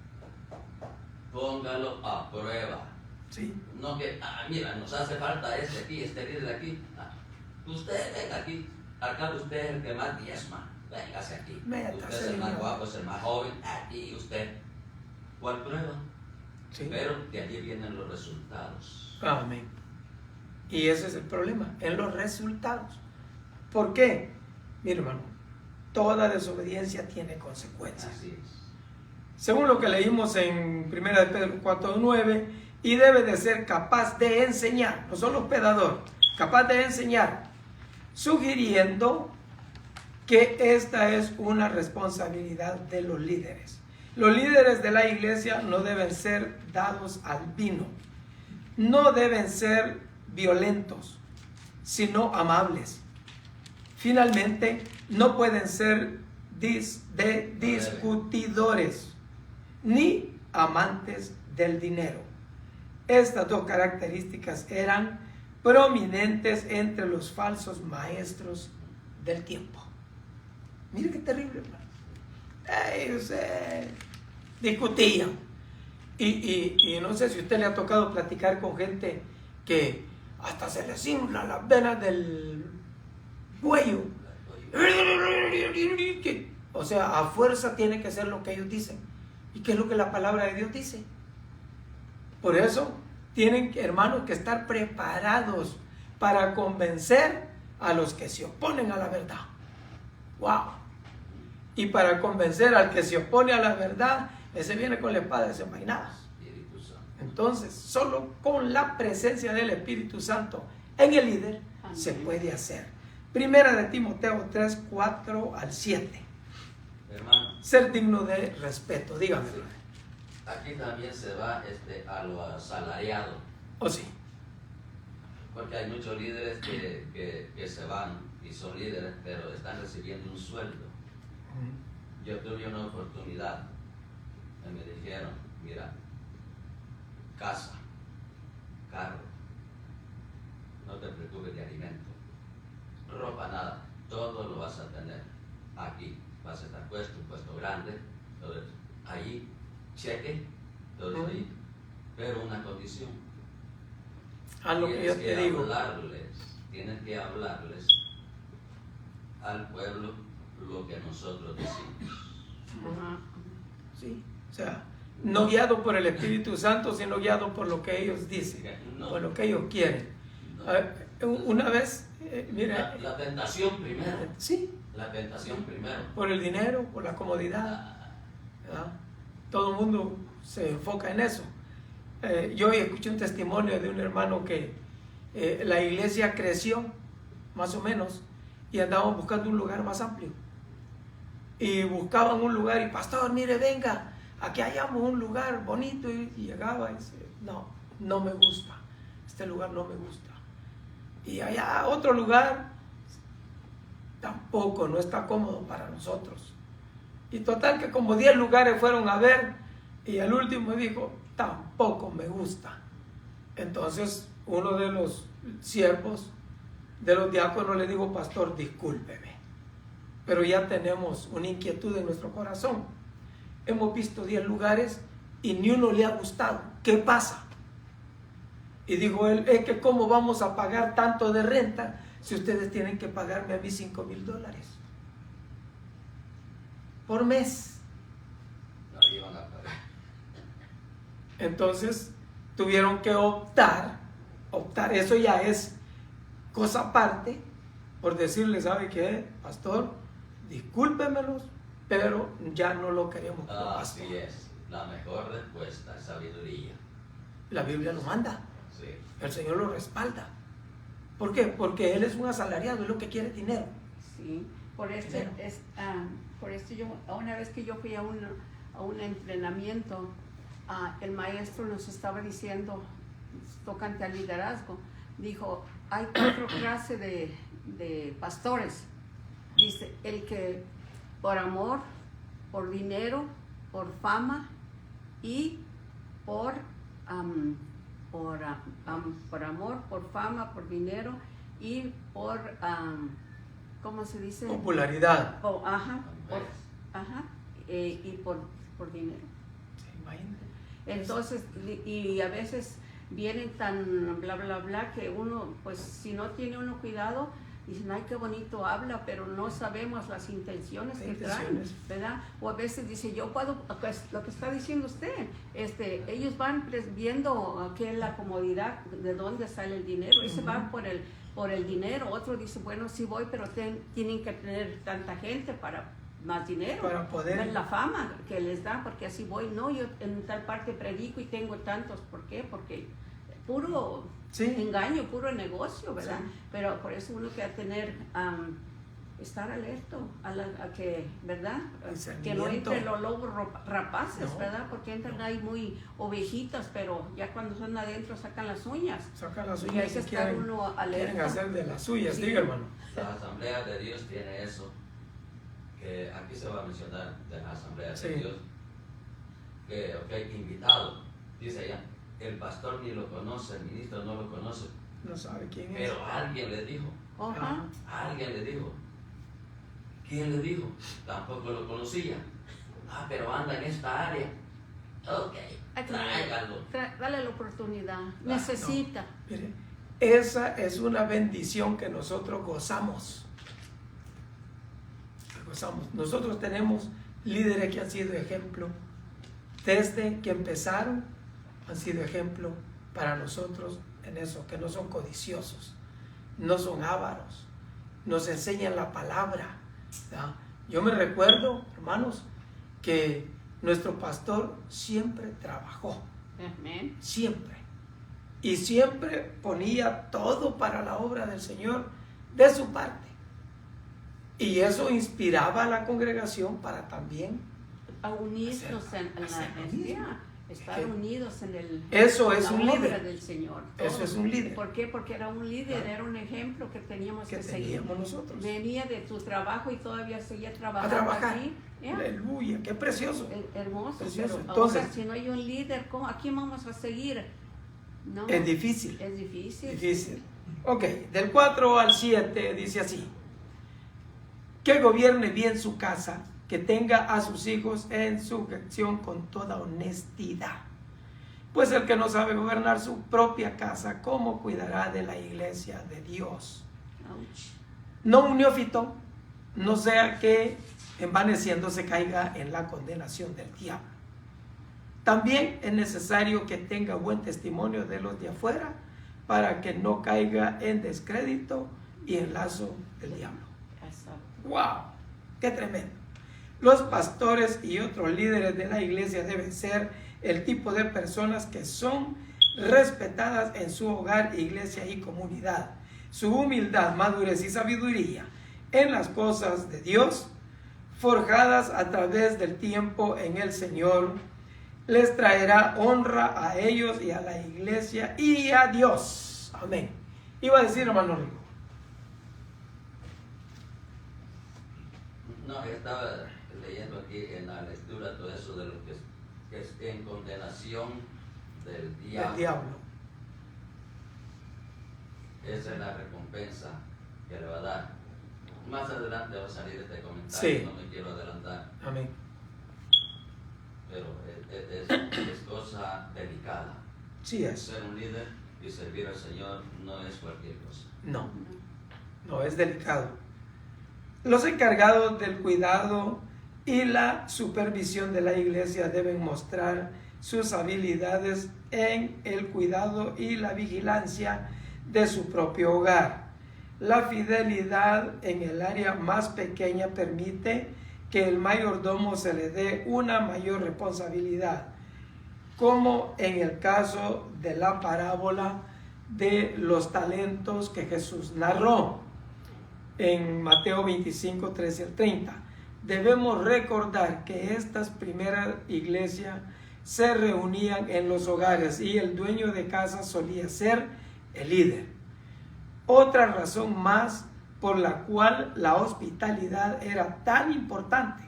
C: Póngalo a prueba.
A: Sí.
C: No que, mira, nos hace falta este líder aquí. Usted venga aquí. Al cabo usted es el que más diezma. Véngase aquí. Usted es el más guapo, es el más joven. Aquí usted. ¿Cuál prueba?
A: Sí.
C: Pero de allí vienen los resultados.
A: Amén. Y ese es el problema, en los resultados. ¿Por qué? Mi hermano, toda desobediencia tiene consecuencias.
C: Así es.
A: Según lo que leímos en 1 de Pedro 4:9, y debe de ser capaz de enseñar, no solo hospedador, capaz de enseñar, sugiriendo que esta es una responsabilidad de los líderes. Los líderes de la iglesia no deben ser dados al vino, no deben ser violentos, sino amables. Finalmente, no pueden ser discutidores ni amantes del dinero. Estas dos características eran prominentes entre los falsos maestros del tiempo. Mire qué terrible, hermano. Ellos discutían. Y no sé si a usted le ha tocado platicar con gente que hasta se les inflan las venas del cuello. O sea, a fuerza tiene que ser lo que ellos dicen. ¿Y qué es lo que la palabra de Dios dice? Por eso tienen, hermanos, que estar preparados para convencer a los que se oponen a la verdad. ¡Wow! Y para convencer al que se opone a la verdad, ese viene con la espada desenvainada. Entonces, solo con la presencia del Espíritu Santo en el líder se puede hacer. Primera de Timoteo 3, 4 al 7.
C: Hermano,
A: ser digno de respeto, dígame.
C: Sí. Aquí también se va a lo asalariado.
A: ¿O sí?
C: Porque hay muchos líderes que se van y son líderes, pero están recibiendo un sueldo. Yo tuve una oportunidad y me dijeron, mira, casa, carro, no te preocupes de alimento, ropa, nada, todo lo vas a tener aquí. Vas a estar puesto, un puesto grande, todo eso. Ahí, cheque, todo eso ahí, pero una condición.
A: A lo que yo te digo.
C: Tienen que hablarles al pueblo lo que nosotros decimos.
A: Sí, o sea, no guiado por el Espíritu Santo, sino guiado por lo que ellos dicen, por lo que ellos quieren. Una vez, mira.
C: La tentación primero.
A: Sí.
C: La tentación primero.
A: Por el dinero, por la comodidad. Todo el mundo se enfoca en eso. Yo escuché un testimonio de un hermano que la iglesia creció, más o menos, y andaban buscando un lugar más amplio. Y buscaban un lugar, y pastor, mire, venga, aquí hayamos un lugar bonito. Y llegaba y dice, no me gusta, este lugar no me gusta. Y allá otro lugar, tampoco, no está cómodo para nosotros. Y total que como 10 lugares fueron a ver, y al último dijo, tampoco me gusta. Entonces uno de los siervos de los diáconos le dijo, pastor, discúlpeme, pero ya tenemos una inquietud en nuestro corazón. Hemos visto 10 lugares y ni uno le ha gustado. ¿Qué pasa? Y dijo él, es que cómo vamos a pagar tanto de renta si ustedes tienen que pagarme a mí $5,000 por mes.
C: No iban a pagar.
A: Entonces tuvieron que optar, eso ya es cosa aparte, por decirle, ¿sabe qué, pastor? Discúlpemelos, pero ya no lo queremos.
C: Así es, la mejor respuesta es sabiduría.
A: La Biblia lo manda.
C: Sí.
A: El Señor lo respalda. ¿Por qué? Porque Él es un asalariado, es lo que quiere dinero.
B: Sí, por esto yo, una vez que yo fui a un entrenamiento, el maestro nos estaba diciendo, tocante al liderazgo, dijo, hay 4 clases de pastores. Dice, el que por amor, por dinero, por fama y por amor, por fama, por dinero y por, ¿cómo se dice?
A: Popularidad.
B: Y por por dinero.
A: Sí, imagínate.
B: Entonces, y a veces vienen tan bla bla bla que uno, pues si no tiene uno cuidado, dicen, ay, qué bonito habla, pero no sabemos las intenciones que traen, ¿verdad? O a veces dice, yo puedo, pues, lo que está diciendo usted, ellos van viendo que la comodidad, de dónde sale el dinero, y se van por el dinero. Otro dice, bueno, sí voy, pero tienen que tener tanta gente para más dinero,
A: para poder
B: ver la fama que les da, porque así voy, no, yo en tal parte predico y tengo tantos, ¿por qué? Porque puro engaño, puro negocio, ¿verdad? Sí. Pero por eso uno que tener, estar alerta a que, ¿verdad? Que no entren los lobos rapaces, no, ¿verdad? Porque entran ahí muy ovejitas, pero ya cuando son adentro sacan las uñas.
A: Sacan las uñas
B: y hay que estar uno alerta.
A: Quieren hacer de las suyas, diga, hermano.
C: La Asamblea de Dios tiene eso, que aquí se va a mencionar de la Asamblea de Dios, que invitado, dice ella, el pastor ni lo conoce, el ministro no lo conoce.
A: No sabe quién es.
C: Pero alguien le dijo. Alguien le dijo. ¿Quién le dijo? Tampoco lo conocía. Pero anda en esta área. Ok, tráigalo.
B: Dale la oportunidad. Necesita.
A: No. Mire, esa es una bendición que nosotros gozamos. Nosotros tenemos líderes que han sido ejemplo. Desde que empezaron, han sido ejemplo para nosotros en eso, que no son codiciosos, no son ávaros, nos enseñan la palabra, ¿verdad? Yo me recuerdo, hermanos, que nuestro pastor siempre trabajó, siempre, y siempre ponía todo para la obra del Señor de su parte, y eso inspiraba a la congregación para también
B: a unirnos en la iglesia. Estar unidos en
A: eso es
B: la
A: un
B: obra
A: líder
B: del Señor.
A: Eso es un líder.
B: ¿Por qué? Porque era un líder, era un ejemplo que teníamos que seguir.
A: Nosotros.
B: Venía de tu trabajo y todavía seguía trabajando.
A: A trabajar.
B: Aquí.
A: Aleluya, qué precioso.
B: Hermoso.
A: Precioso.
B: Entonces, ahora, si no hay un líder, ¿a quién vamos a seguir? No,
A: es difícil.
B: Es difícil.
A: Difícil. Ok, del 4 al 7 dice así: que gobierne bien su casa, que tenga a sus hijos en sujeción con toda honestidad. Pues el que no sabe gobernar su propia casa, ¿cómo cuidará de la iglesia de Dios? No un neófito, no sea que envaneciéndose caiga en la condenación del diablo. También es necesario que tenga buen testimonio de los de afuera, para que no caiga en descrédito y en lazo del diablo. ¡Wow! ¡Qué tremendo! Los pastores y otros líderes de la iglesia deben ser el tipo de personas que son respetadas en su hogar, iglesia y comunidad. Su humildad, madurez y sabiduría en las cosas de Dios, forjadas a través del tiempo en el Señor, les traerá honra a ellos y a la iglesia y a Dios. Amén. Iba a decir, hermano Rico.
C: No, estaba leyendo aquí en la lectura todo eso de lo que es en condenación del diablo. Esa es la recompensa que le va a dar. Más adelante va a salir este comentario, no me quiero adelantar.
A: Amén.
C: Pero es cosa delicada.
A: Sí es.
C: Ser un líder y servir al Señor no es cualquier cosa.
A: No es delicado. Los encargados del cuidado y la supervisión de la iglesia deben mostrar sus habilidades en el cuidado y la vigilancia de su propio hogar. La fidelidad en el área más pequeña permite que el mayordomo se le dé una mayor responsabilidad, como en el caso de la parábola de los talentos que Jesús narró en Mateo 25, 13 al 30. Debemos recordar que estas primeras iglesias se reunían en los hogares y el dueño de casa solía ser el líder. Otra razón más por la cual la hospitalidad era tan importante.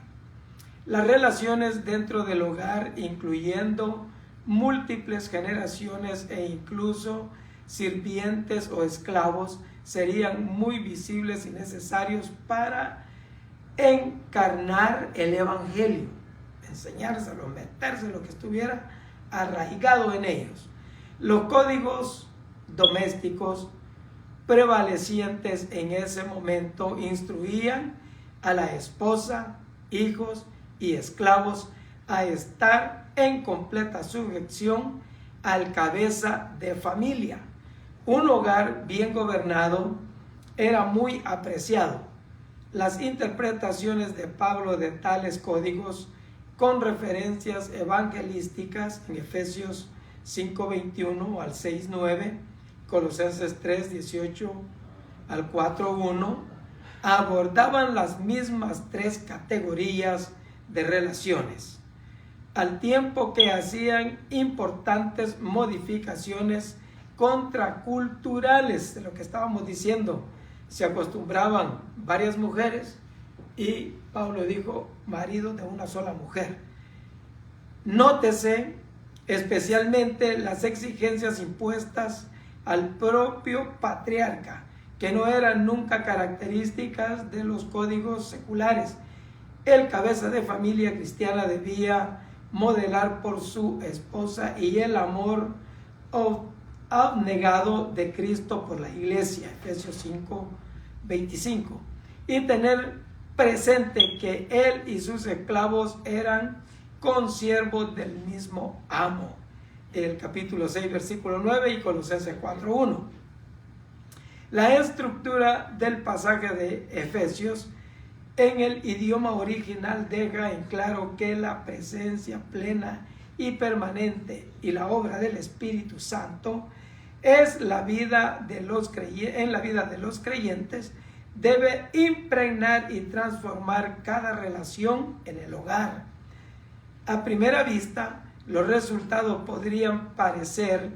A: Las relaciones dentro del hogar, incluyendo múltiples generaciones e incluso sirvientes o esclavos, serían muy visibles y necesarios para encarnar el evangelio. enseñárselos, metérselo, que estuviera arraigado en ellos. Los códigos domésticos prevalecientes en ese momento instruían a la esposa, hijos y esclavos a estar en completa sujeción al cabeza de familia. Un hogar bien gobernado era muy apreciado. Las interpretaciones de Pablo de tales códigos con referencias evangelísticas en Efesios 5:21 al 6:9, Colosenses 3:18 al 4:1, abordaban las mismas tres categorías de relaciones, al tiempo que hacían importantes modificaciones contraculturales de lo que estábamos diciendo. Se acostumbraban varias mujeres y Pablo dijo marido de una sola mujer. Nótese especialmente las exigencias impuestas al propio patriarca, que no eran nunca características de los códigos seculares. El cabeza de familia cristiana debía modelar por su esposa y el amor abnegado de Cristo por la iglesia, Efesios 5:25, y tener presente que él y sus esclavos eran consiervos del mismo amo, el capítulo 6 versículo 9 y Colosenses 4:1. La estructura del pasaje de Efesios en el idioma original deja en claro que la presencia plena y permanente y la obra del Espíritu Santo es la vida de los en la vida de los creyentes debe impregnar y transformar cada relación en el hogar. A primera vista, los resultados podrían parecer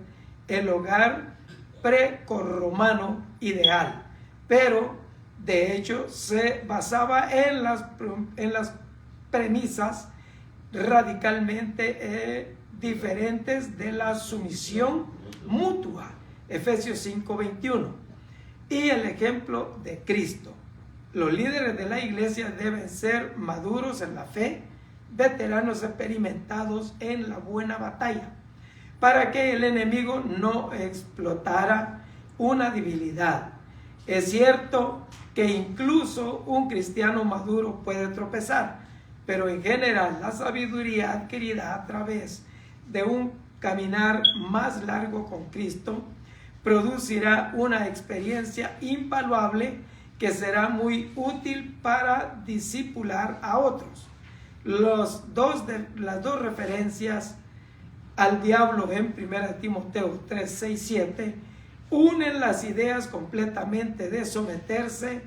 A: el hogar precorromano ideal, pero de hecho se basaba en las premisas radicalmente diferentes de la sumisión mutua, Efesios 5:21, y el ejemplo de Cristo. Los líderes de la iglesia deben ser maduros en la fe, veteranos experimentados en la buena batalla, para que el enemigo no explotara una debilidad. Es cierto que incluso un cristiano maduro puede tropezar, pero en general la sabiduría adquirida a través de un caminar más largo con Cristo producirá una experiencia invaluable que será muy útil para discipular a otros. Las dos referencias al diablo en 1 Timoteo 3, 6, 7 unen las ideas completamente de someterse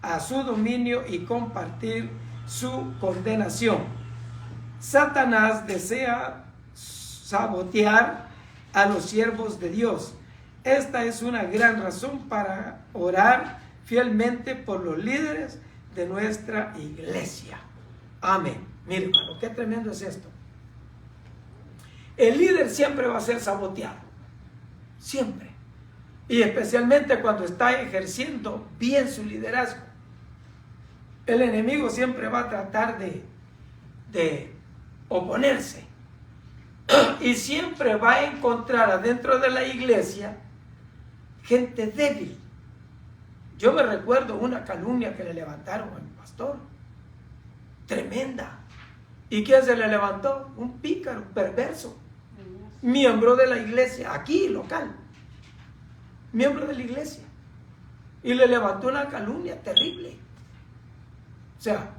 A: a su dominio y compartir su condenación. Satanás desea sabotear a los siervos de Dios. Esta es una gran razón para orar fielmente por los líderes de nuestra iglesia. Amén. Mire, hermano, qué tremendo es esto. El líder siempre va a ser saboteado. Siempre. Y especialmente cuando está ejerciendo bien su liderazgo. El enemigo siempre va a tratar de oponerse. Y siempre va a encontrar adentro de la iglesia gente débil. Yo me recuerdo una calumnia que le levantaron a mi pastor. Tremenda. ¿Y quién se le levantó? Un pícaro, perverso. Miembro de la iglesia, aquí local. Miembro de la iglesia. Y le levantó una calumnia terrible. O sea,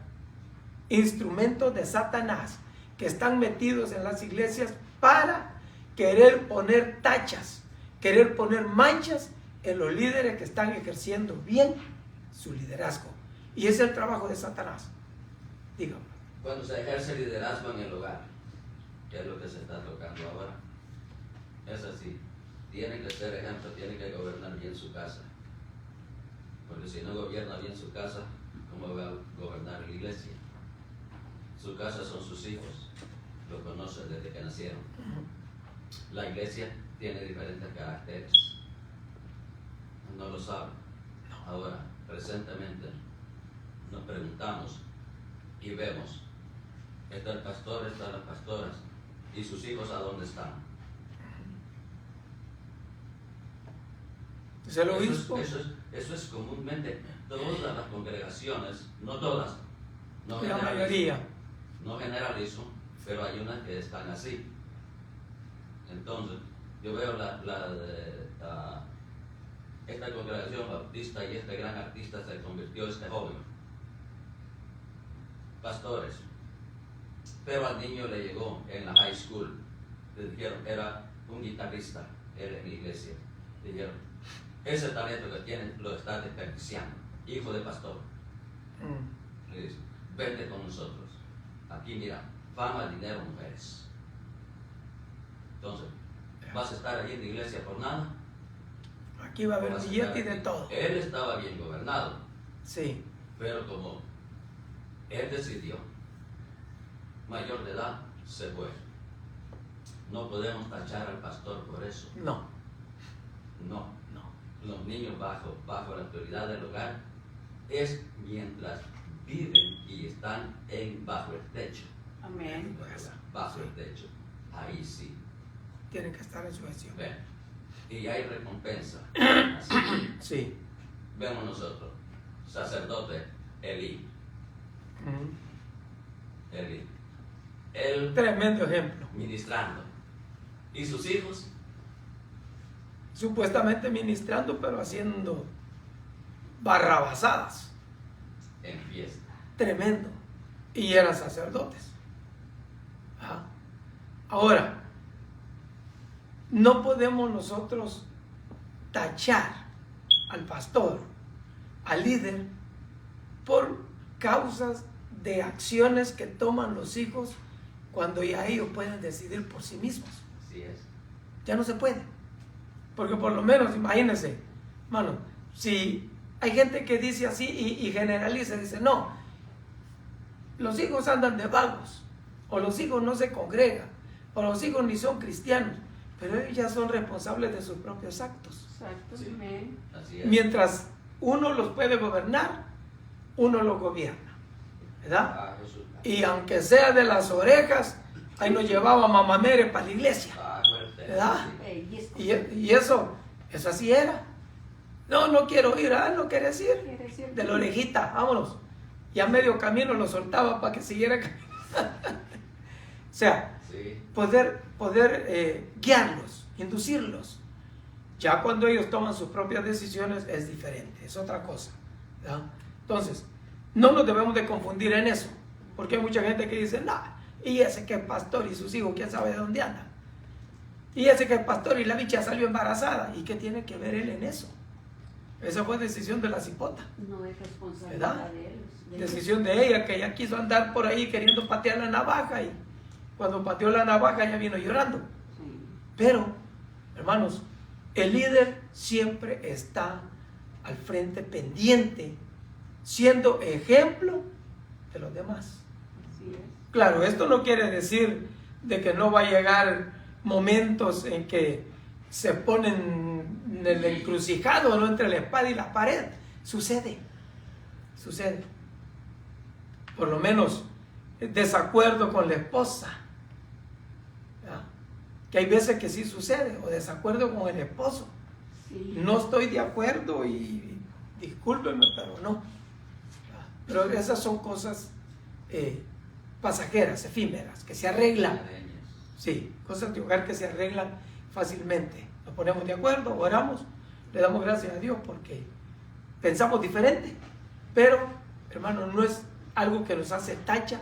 A: instrumentos de Satanás que están metidos en las iglesias para querer poner tachas, querer poner manchas en los líderes que están ejerciendo bien su liderazgo. Y ese es el trabajo de Satanás. Dígame.
C: Cuando se ejerce liderazgo en el hogar, que es lo que se está tocando ahora, es así. Tiene que ser ejemplo, tiene que gobernar bien su casa. Porque si no gobierna bien su casa, ¿cómo va a gobernar la iglesia? Su casa son sus hijos, lo conocen desde que nacieron. La iglesia tiene diferentes caracteres. No lo saben. Ahora, presentemente, nos preguntamos y vemos Está el pastor, están las pastoras. ¿Y sus hijos a dónde están?
A: Es el obispo.
C: Eso es comúnmente todas las congregaciones, no todas, no
A: La
C: generalizo,
A: mayoría.
C: no generalizo, pero hay unas que están así. Entonces, yo veo esta congregación bautista y este gran artista se convirtió este joven. Pastores. Pero al niño le llegó en la high school. Le dijeron, era un guitarrista, él en la iglesia. Le dijeron, ese talento que tienes lo está desperdiciando, hijo de pastor. Le dice, vente con nosotros. Aquí mira, fama, dinero, mujeres. Entonces, ¿vas a estar allí en la iglesia por nada?
A: Aquí va a haber billete y de todo.
C: Él estaba bien gobernado.
A: Sí.
C: Pero como él decidió, mayor de edad, se fue. No podemos tachar al pastor por eso.
A: No.
C: No. Los niños bajo la autoridad del hogar es mientras viven y están bajo el techo.
B: Amén.
C: Bajo el techo. Ahí sí.
A: Tienen que estar en sujeción.
C: Ven. Y hay recompensa. Así.
A: Sí.
C: Vemos nosotros, sacerdote Elí. Elí. Él
A: Tremendo ejemplo.
C: ministrando. ¿Y sus hijos?
A: Supuestamente ministrando, pero haciendo barrabasadas.
C: En fiesta.
A: Tremendo. Y eran sacerdotes. Ajá. Ahora, no podemos nosotros tachar al pastor, al líder, por causas de acciones que toman los hijos cuando ya ellos pueden decidir por sí mismos.
C: Así es.
A: Ya no se puede. Porque por lo menos, imagínense, mano, si hay gente que dice así y generaliza, dice, no, los hijos andan de vagos, o los hijos no se congregan, o los hijos ni son cristianos, pero ellos ya son responsables de sus propios actos.
B: Exacto.
C: Sí.
B: Amén.
C: Así es.
A: Mientras uno los puede gobernar, uno los gobierna, ¿verdad?
C: Ah, Jesús.
A: Y aunque sea de las orejas, ahí nos llevaba Mamá Mere para la iglesia,
C: Ah, fuerte.
A: ¿verdad?
C: Sí.
A: Y eso así era. No quiero ir, no quieres ir.
B: ¿Quieres ir?
A: De la orejita, vámonos. Y a medio camino lo soltaba para que siguiera caminando. O sea,
C: Sí.
A: poder guiarlos, inducirlos. Ya cuando ellos toman sus propias decisiones es diferente, es otra cosa, ¿verdad? Entonces, no nos debemos de confundir en eso, porque hay mucha gente que dice, no, y ese que es pastor y sus hijos, quién sabe de dónde andan. Y ese que es pastor y la bicha salió embarazada, ¿y qué tiene que ver él en eso? Esa fue decisión de la cipota,
B: No es responsabilidad
A: ¿verdad?
B: de ellos.
A: decisión de ella, que ella quiso andar por ahí queriendo patear la navaja, y cuando pateó la navaja ya vino llorando.
B: Sí.
A: Pero, hermanos, el líder siempre está al frente, pendiente, siendo ejemplo de los demás.
B: Así es.
A: Claro, esto no quiere decir de que no va a llegar momentos en que se ponen en el encrucijado, ¿no?, entre la espada y la pared. Sucede. Por lo menos desacuerdo con la esposa. ¿Ya? Que hay veces que sí sucede, o desacuerdo con el esposo.
B: Sí.
A: No estoy de acuerdo y discúlpenme, pero no. ¿Ya? Pero esas son cosas pasajeras, efímeras, que se arreglan. Sí, cosas de hogar que se arreglan fácilmente. Nos ponemos de acuerdo, oramos, le damos gracias a Dios porque pensamos diferente. Pero, hermano, no es algo que nos hace tacha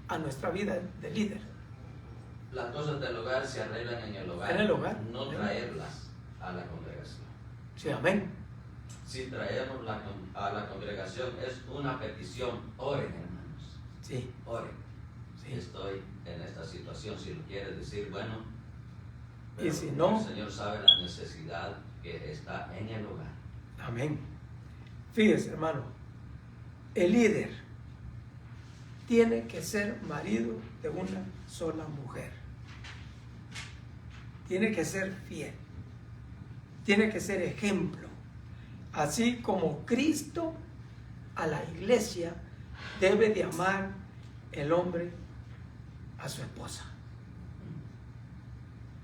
A: a nuestra vida de líder.
C: Las cosas del hogar se arreglan en el hogar.
A: En el hogar.
C: No traerlas a la congregación.
A: Sí, amén.
C: Si traemos a la congregación es una petición. Oren, hermanos.
A: Sí,
C: Oren.
A: sí.
C: Estoy en esta situación. Si lo quieres decir, bueno.
A: Y si no,
C: el Señor sabe la necesidad que está en el hogar.
A: amén. Fíjese, hermano, el líder tiene que ser marido de una sola mujer. Tiene que ser fiel. Tiene que ser ejemplo. Así como Cristo a la iglesia debe de amar el hombre a su esposa.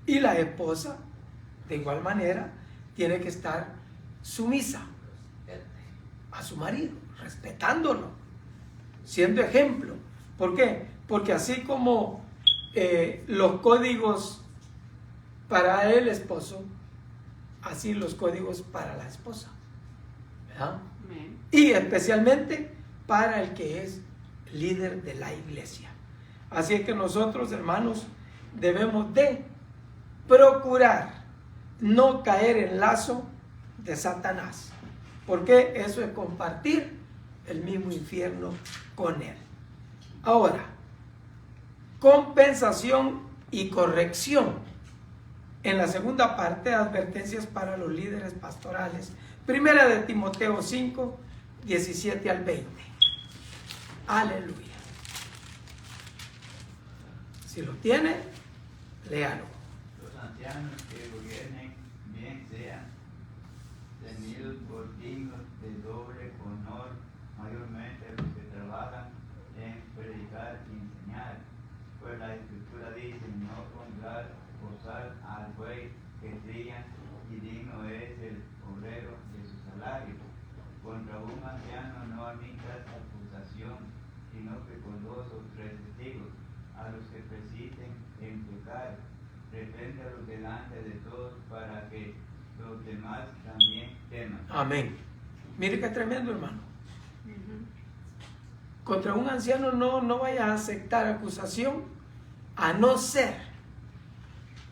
A: Y la esposa, de igual manera, tiene que estar sumisa a su marido, respetándolo, siendo ejemplo. ¿Por qué? Porque así como los códigos para el esposo, así los códigos para la esposa, ¿verdad? Y especialmente para el que es líder de la iglesia. Así es que nosotros, hermanos, debemos de procurar no caer en lazo de Satanás, porque eso es compartir el mismo infierno con él. Ahora, compensación y corrección. En la segunda parte, advertencias para los líderes pastorales. Primera de Timoteo 5, 17 al 20. Aleluya. Si lo tiene, léalo.
D: Los ancianos que gobiernen bien sean tenidos por dignos de doble honor, mayormente los que trabajan en predicar y enseñar. Pues la Escritura dice: no pondrás bozal al buey que trilla, y digno es el obrero de su salario. Contra un anciano no admitas acusación, sino que con 2 o 3 testigos, a los que persisten en pecar, repréndalos delante de todos, para que los demás también teman.
A: Amén. Mire qué tremendo, hermano. Contra un anciano no vaya a aceptar acusación, a no ser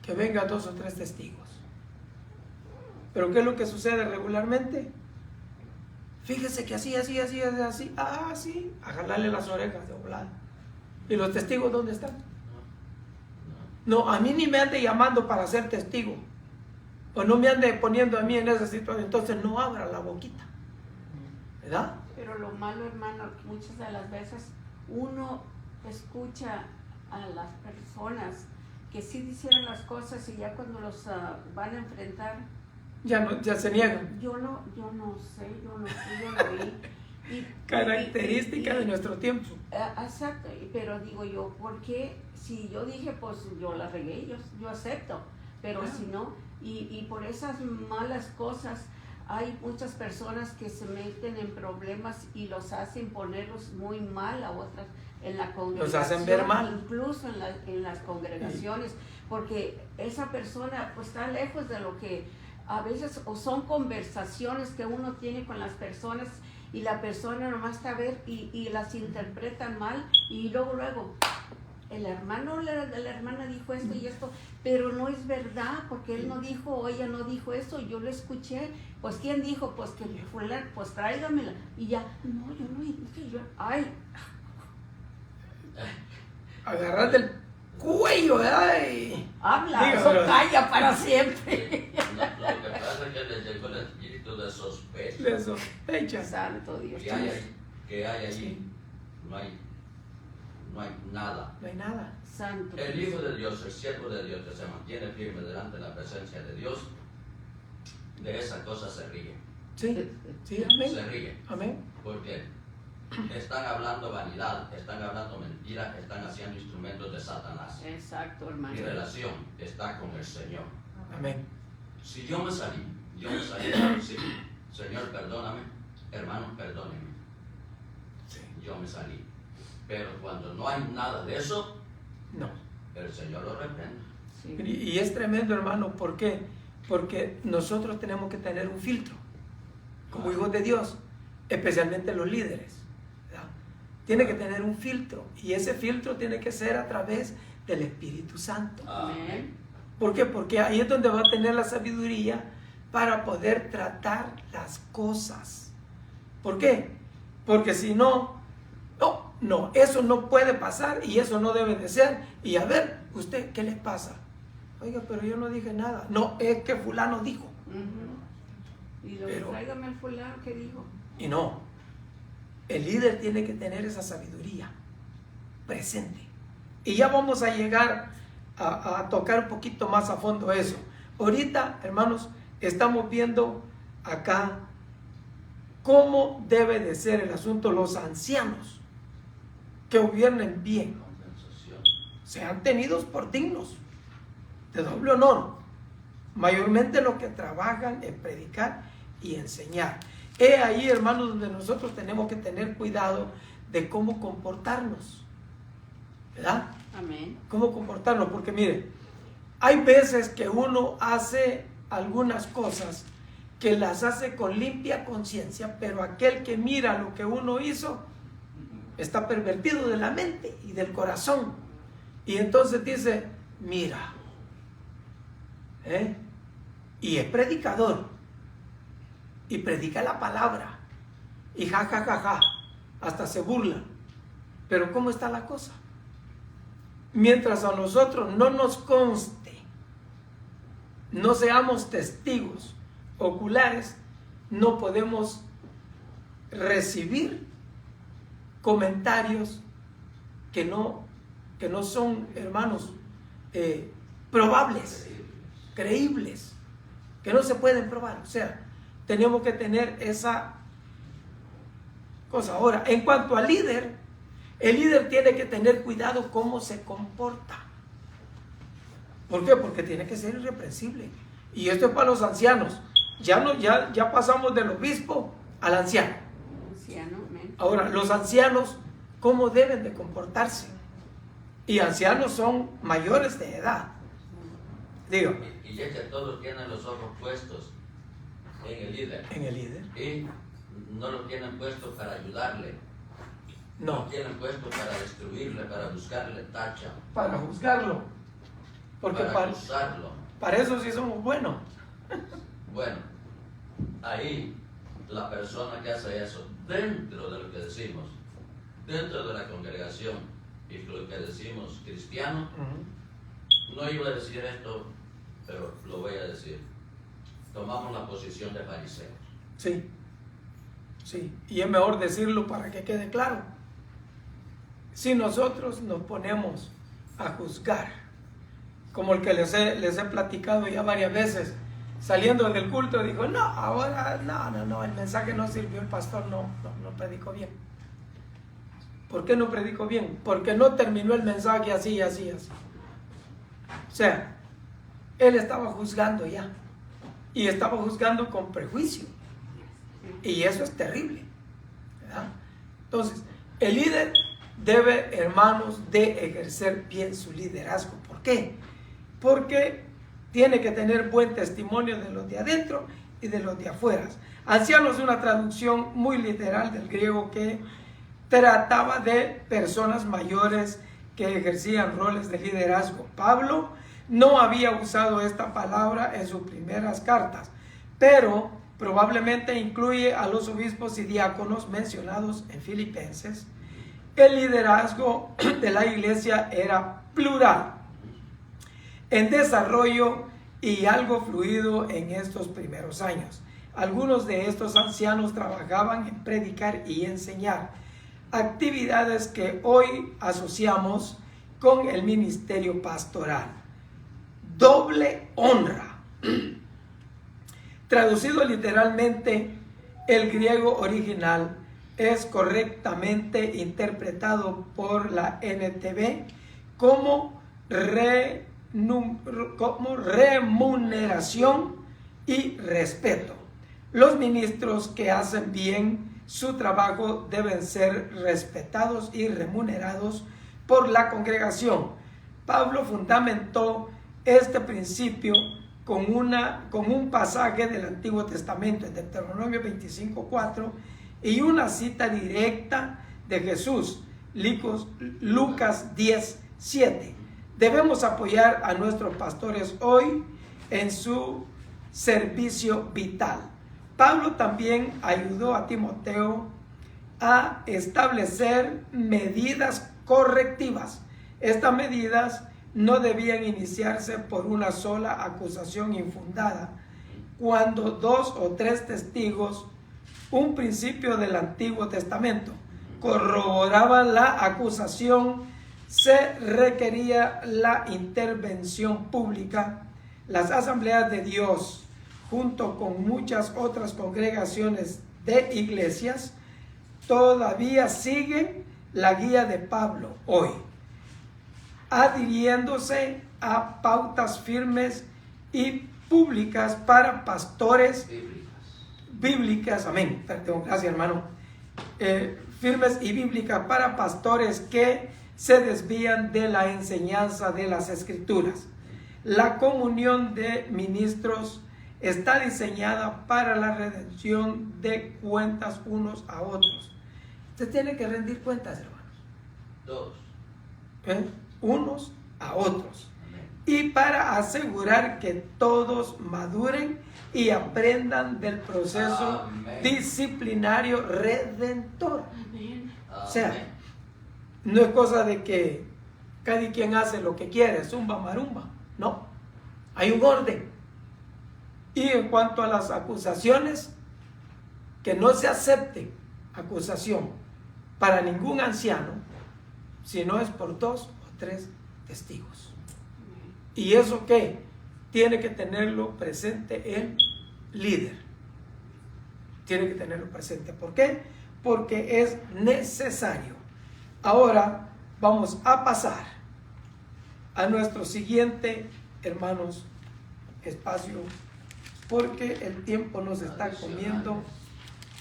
A: que venga 2 o 3 testigos. Pero ¿qué es lo que sucede regularmente? Fíjese que así, sí, a jalarle las orejas de volada. ¿Y los testigos dónde están? No, a mí ni me ande llamando para ser testigo, o no me ande poniendo a mí en esa situación. Entonces no abra la boquita, ¿verdad?
B: Pero lo malo, hermano, muchas de las veces uno escucha a las personas que sí hicieron las cosas, y ya cuando los van a enfrentar,
A: ya se niegan.
B: yo no sé, yo no vi.
A: Característica de nuestro tiempo.
B: Exacto, pero digo yo, ¿por qué? Si yo dije, pues yo la regué, yo acepto, pero si no, y por esas malas cosas hay muchas personas que se meten en problemas y los hacen ponerlos muy mal a otras en la congregación.
A: Los hacen ver mal.
B: Incluso en las congregaciones, porque esa persona pues está lejos de lo que a veces, o son conversaciones que uno tiene con las personas, y la persona nomás está a ver y las interpretan mal, y luego el hermano, la hermana dijo esto y esto, pero no es verdad, porque él no dijo, o ella no dijo eso, yo lo escuché. Pues ¿quién dijo? Pues que fulano, pues tráigamela. Y ya, no, yo no dije, ay.
A: Agarrar del cuello, ¿verdad?
B: Habla,
A: Dígame,
B: eso
A: pero
B: calla para siempre.
C: Lo que pasa es que les llegó el espíritu de sospecha.
A: De sospecha.
B: Santo Dios.
C: Que hay allí, no hay nada.
A: No hay nada.
B: Santo.
C: El Hijo de Dios, el siervo de Dios, que se mantiene firme delante de la presencia de Dios, de esa cosa se ríe.
A: Sí, amén.
C: Se ríe.
A: Amén.
C: Porque están hablando vanidad, están hablando mentira, están haciendo instrumentos de Satanás.
B: Exacto, hermano.
C: Mi relación está con el Señor.
A: Amén.
C: Si yo me salí, sí, Señor, perdóname, hermano, perdónenme.
A: Sí.
C: Yo me salí. Pero cuando no hay nada de eso,
A: No.
C: el Señor lo reprende.
B: Sí.
A: Y es tremendo, hermano. ¿Por qué? Porque nosotros tenemos que tener un filtro como hijos de Dios, especialmente los líderes, ¿verdad? Tiene que tener un filtro, y ese filtro tiene que ser a través del Espíritu Santo.
B: Amén.
A: ¿Por qué? Porque ahí es donde va a tener la sabiduría para poder tratar las cosas. ¿Por qué? Porque si no, eso no puede pasar, y eso no debe de ser. Y a ver, ¿usted qué les pasa? Oiga, pero yo no dije nada. No, es que fulano dijo.
B: Y luego tráigame el fulano que dijo.
A: Y no, el líder tiene que tener esa sabiduría presente. Y ya vamos a llegar a tocar un poquito más a fondo eso. Ahorita, hermanos, estamos viendo acá cómo debe de ser el asunto. Los ancianos que gobiernen bien.
C: Compensación.
A: sean tenidos por dignos de doble honor, mayormente los que trabajan en predicar y enseñar. He ahí, hermanos, donde nosotros tenemos que tener cuidado de cómo comportarnos, ¿verdad?
B: Amén.
A: Cómo comportarnos, porque mire, hay veces que uno hace algunas cosas que las hace con limpia conciencia, pero aquel que mira lo que uno hizo está pervertido de la mente y del corazón, y entonces dice, mira, y es predicador y predica la palabra y ja, ja, ja, ja, hasta se burla. Pero ¿cómo está la cosa? Mientras a nosotros no nos conste, no seamos testigos oculares, no podemos recibir comentarios que no son, hermanos, probables, creíbles, que no se pueden probar. O sea, tenemos que tener esa cosa. Ahora, en cuanto al líder, el líder tiene que tener cuidado cómo se comporta. ¿Por qué? Porque tiene que ser irreprensible. Y esto es para los ancianos. Ya pasamos del obispo al anciano. Ahora, los ancianos, ¿cómo deben de comportarse? Y ancianos son mayores de edad. Digo.
C: Y ya que todos tienen los ojos puestos en el líder.
A: En el líder.
C: Y no lo tienen puesto para ayudarle.
A: No.
C: Lo tienen puesto para destruirle, para buscarle tacha.
A: Para juzgarlo. Porque
C: para acusarlo.
A: Para eso sí somos buenos.
C: Bueno, ahí la persona que hace eso, dentro de lo que decimos, dentro de la congregación, y lo que decimos cristiano, no iba a decir esto, pero lo voy a decir. Tomamos la posición de fariseos.
A: Sí, sí, y es mejor decirlo para que quede claro. Si nosotros nos ponemos a juzgar, como el que les he platicado ya varias veces, saliendo del culto dijo, no, ahora no, el mensaje no sirvió, el pastor no predicó bien. ¿Por qué no predicó bien? Porque no terminó el mensaje así. O sea, él estaba juzgando ya, y estaba juzgando con prejuicio, y eso es terrible, ¿verdad? Entonces, el líder debe, hermanos, de ejercer bien su liderazgo. ¿Por qué? Porque tiene que tener buen testimonio de los de adentro y de los de afuera. Ancianos es una traducción muy literal del griego que trataba de personas mayores que ejercían roles de liderazgo. Pablo no había usado esta palabra en sus primeras cartas, pero probablemente incluye a los obispos y diáconos mencionados en Filipenses. El liderazgo de la iglesia era plural, en desarrollo y algo fluido en estos primeros años. Algunos de estos ancianos trabajaban en predicar y enseñar, actividades que hoy asociamos con el ministerio pastoral. Doble honra. Traducido literalmente, el griego original es correctamente interpretado por la NTV como remuneración y respeto. Los ministros que hacen bien su trabajo deben ser respetados y remunerados por la congregación. Pablo fundamentó este principio con un pasaje del Antiguo Testamento, en Deuteronomio 25:4, y una cita directa de Jesús, Lucas 10:7. Debemos apoyar a nuestros pastores hoy en su servicio vital. Pablo también ayudó a Timoteo a establecer medidas correctivas. Estas medidas no debían iniciarse por una sola acusación infundada. Cuando 2 o 3 testigos, un principio del Antiguo Testamento, corroboraban la acusación, se requería la intervención pública. Las asambleas de Dios, junto con muchas otras congregaciones de iglesias, todavía siguen la guía de Pablo hoy. adhiriéndose a pautas firmes y públicas para pastores bíblicas, amén, perdón, gracias hermano, firmes y bíblicas para pastores que se desvían de la enseñanza de las Escrituras. La comunión de ministros está diseñada para la redención de cuentas unos a otros. Usted tiene que rendir cuentas, hermanos.
C: Todos.
A: Unos a otros. Y para asegurar que todos maduren y aprendan del proceso disciplinario redentor. O sea, no es cosa de que cada quien hace lo que quiere, zumba marumba. No, hay un orden. Y en cuanto a las acusaciones, que no se acepte acusación para ningún anciano, si no es por 2 o 3 testigos. ¿Y eso qué? Tiene que tenerlo presente el líder. Tiene que tenerlo presente. ¿Por qué? Porque es necesario. Ahora vamos a pasar a nuestro siguiente, hermanos, espacio, porque el tiempo nos está comiendo,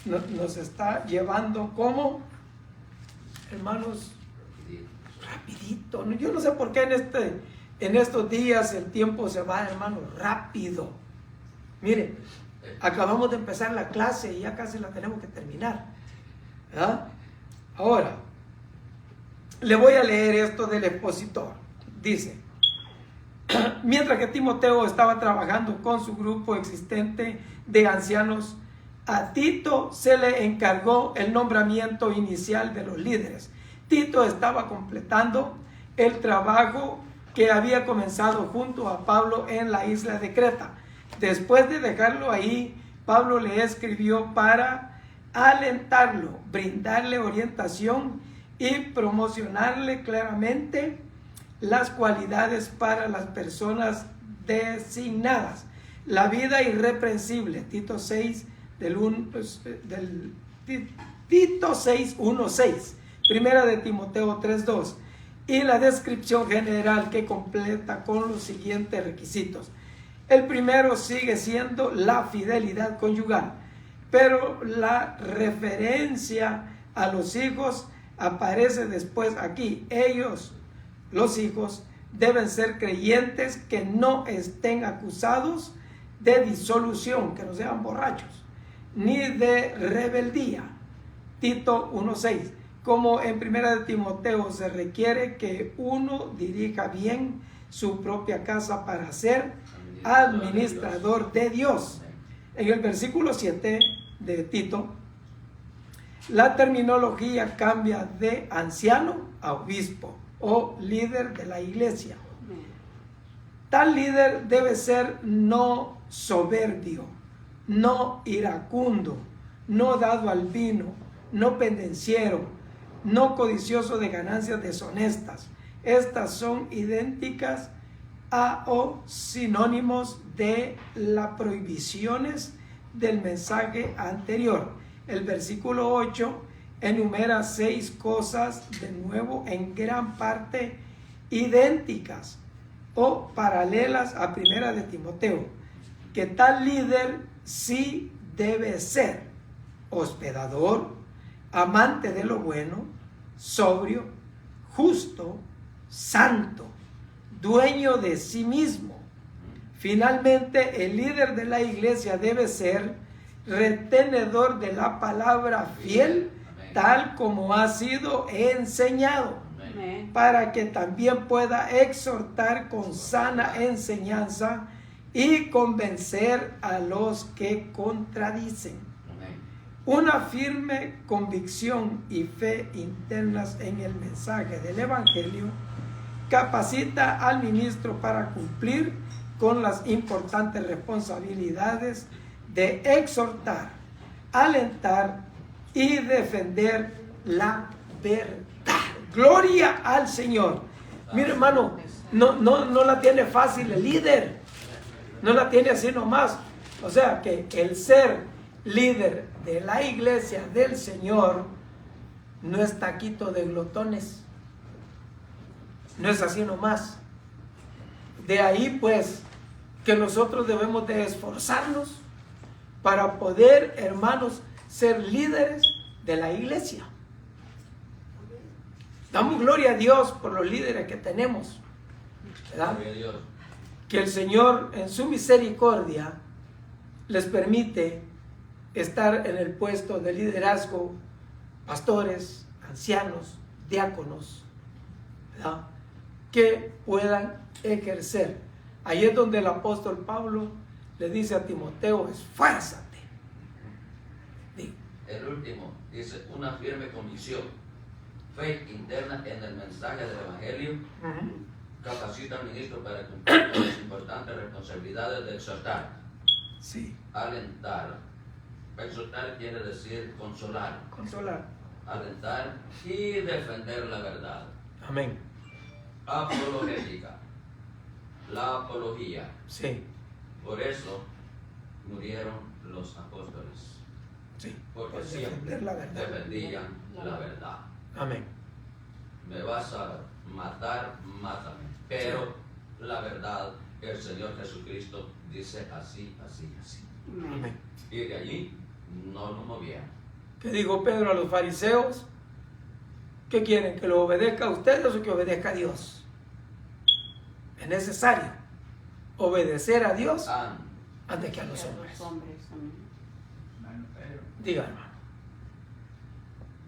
A: nos está llevando como, hermanos, rapidito. Yo no sé por qué en estos días el tiempo se va, hermanos, rápido. Mire, acabamos de empezar la clase y ya casi la tenemos que terminar. ¿Ah? Ahora, le voy a leer esto del expositor. Dice: mientras que Timoteo estaba trabajando con su grupo existente de ancianos, a Tito se le encargó el nombramiento inicial de los líderes. Tito estaba completando el trabajo que había comenzado junto a Pablo en la isla de Creta. Después de dejarlo ahí, Pablo le escribió para alentarlo, brindarle orientación y promocionarle claramente las cualidades para las personas designadas. La vida irreprensible, Tito 6, Tito 6, 1, 6, primera de Timoteo 3, 2, y la descripción general que completa con los siguientes requisitos. El primero sigue siendo la fidelidad conyugal, pero la referencia a los hijos aparece después aquí. Ellos, los hijos, deben ser creyentes que no estén acusados de disolución, que no sean borrachos, ni de rebeldía. Tito 1:6. Como en primera de Timoteo se requiere que uno dirija bien su propia casa para ser administrador de Dios. En el versículo 7 de Tito, la terminología cambia de anciano a obispo o líder de la iglesia. Tal líder debe ser no soberbio, no iracundo, no dado al vino, no pendenciero, no codicioso de ganancias deshonestas. Estas son idénticas a o sinónimos de las prohibiciones del mensaje anterior. El versículo 8 enumera 6 cosas de nuevo en gran parte idénticas o paralelas a primera de Timoteo, que tal líder sí debe ser hospedador, amante de lo bueno, sobrio, justo, santo, dueño de sí mismo. Finalmente, el líder de la iglesia debe ser retenedor de la palabra fiel, tal como ha sido enseñado, para que también pueda exhortar con sana enseñanza y convencer a los que contradicen. Una firme convicción y fe internas en el mensaje del Evangelio capacita al ministro para cumplir con las importantes responsabilidades de exhortar, alentar y defender la verdad. Gloria al Señor. Mire, hermano, no la tiene fácil el líder. No la tiene así nomás. O sea que el ser líder de la iglesia del Señor no es taquito de glotones. No es así nomás. De ahí pues que nosotros debemos de esforzarnos para poder, hermanos, ser líderes de la iglesia. Damos gloria a Dios por los líderes que tenemos, ¿verdad?
C: Gloria a Dios.
A: Que el Señor en su misericordia les permite estar en el puesto de liderazgo, pastores, ancianos, diáconos, ¿verdad? Que puedan ejercer. Ahí es donde el apóstol Pablo le dice a Timoteo: esfuérzate.
C: El último dice: una firme convicción, fe interna en el mensaje del Evangelio, capacita al ministro para cumplir con las importantes responsabilidades de exhortar,
A: Sí.
C: alentar. Exhortar quiere decir consolar,
A: Consolar.
C: alentar y defender la verdad.
A: Amén.
C: Apologética, la apología.
A: Sí.
C: Por eso murieron los apóstoles,
A: Sí.
C: porque
A: Por
C: siempre
A: defender la verdad.
C: defendían la verdad.
A: Amén.
C: Me vas a matar, mátame. Pero la verdad, el Señor Jesucristo dice así, así, así.
A: Amén.
C: Y de allí no lo movieron.
A: ¿Qué dijo Pedro a los fariseos? ¿Qué quieren? ¿Que lo obedezca a ustedes o que obedezca a Dios? Es necesario obedecer a Dios antes que a los hombres.
D: Hermano Pedro,
A: Diga, hermano.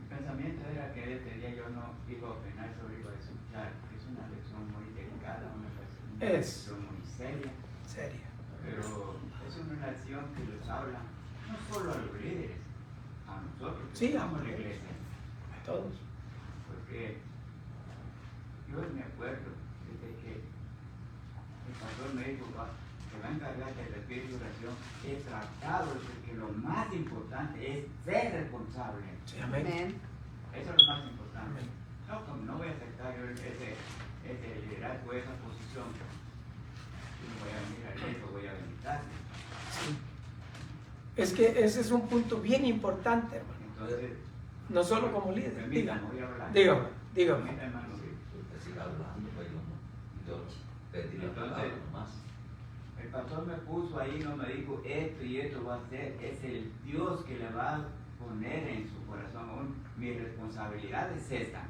D: mi pensamiento era que este día yo no iba a opinar sobre lo de escuchar, porque es una lección muy delicada, una lección muy seria,
A: Seria.
D: pero es una lección que les habla no solo a los líderes, a nosotros, que
A: Sí,
D: somos
A: a
D: la iglesia,
A: A todos.
D: porque yo me acuerdo desde que el pastor me dijo: se va a encargar del espíritu de oración, he tratado de que lo más importante es ser responsable.
A: Sí, amén.
D: Eso es lo más importante.
A: Amén.
D: No, como no voy a aceptar yo ese liderazgo, esa posición, yo no voy a venir a eso, voy a visitarme.
A: Sí. Es que ese es un punto bien importante, hermano.
D: Entonces,
A: No solo como líder.
D: permítame, voy a hablar.
A: Dígame, dígame.
D: Permítame, hermano.
C: Usted siga hablando, pues yo pedí la
D: Entonces,
C: palabra nomás.
D: El pastor me puso ahí, no me dijo esto y esto va a ser, es el Dios que le va a poner en su corazón aún. Mi responsabilidad es esta,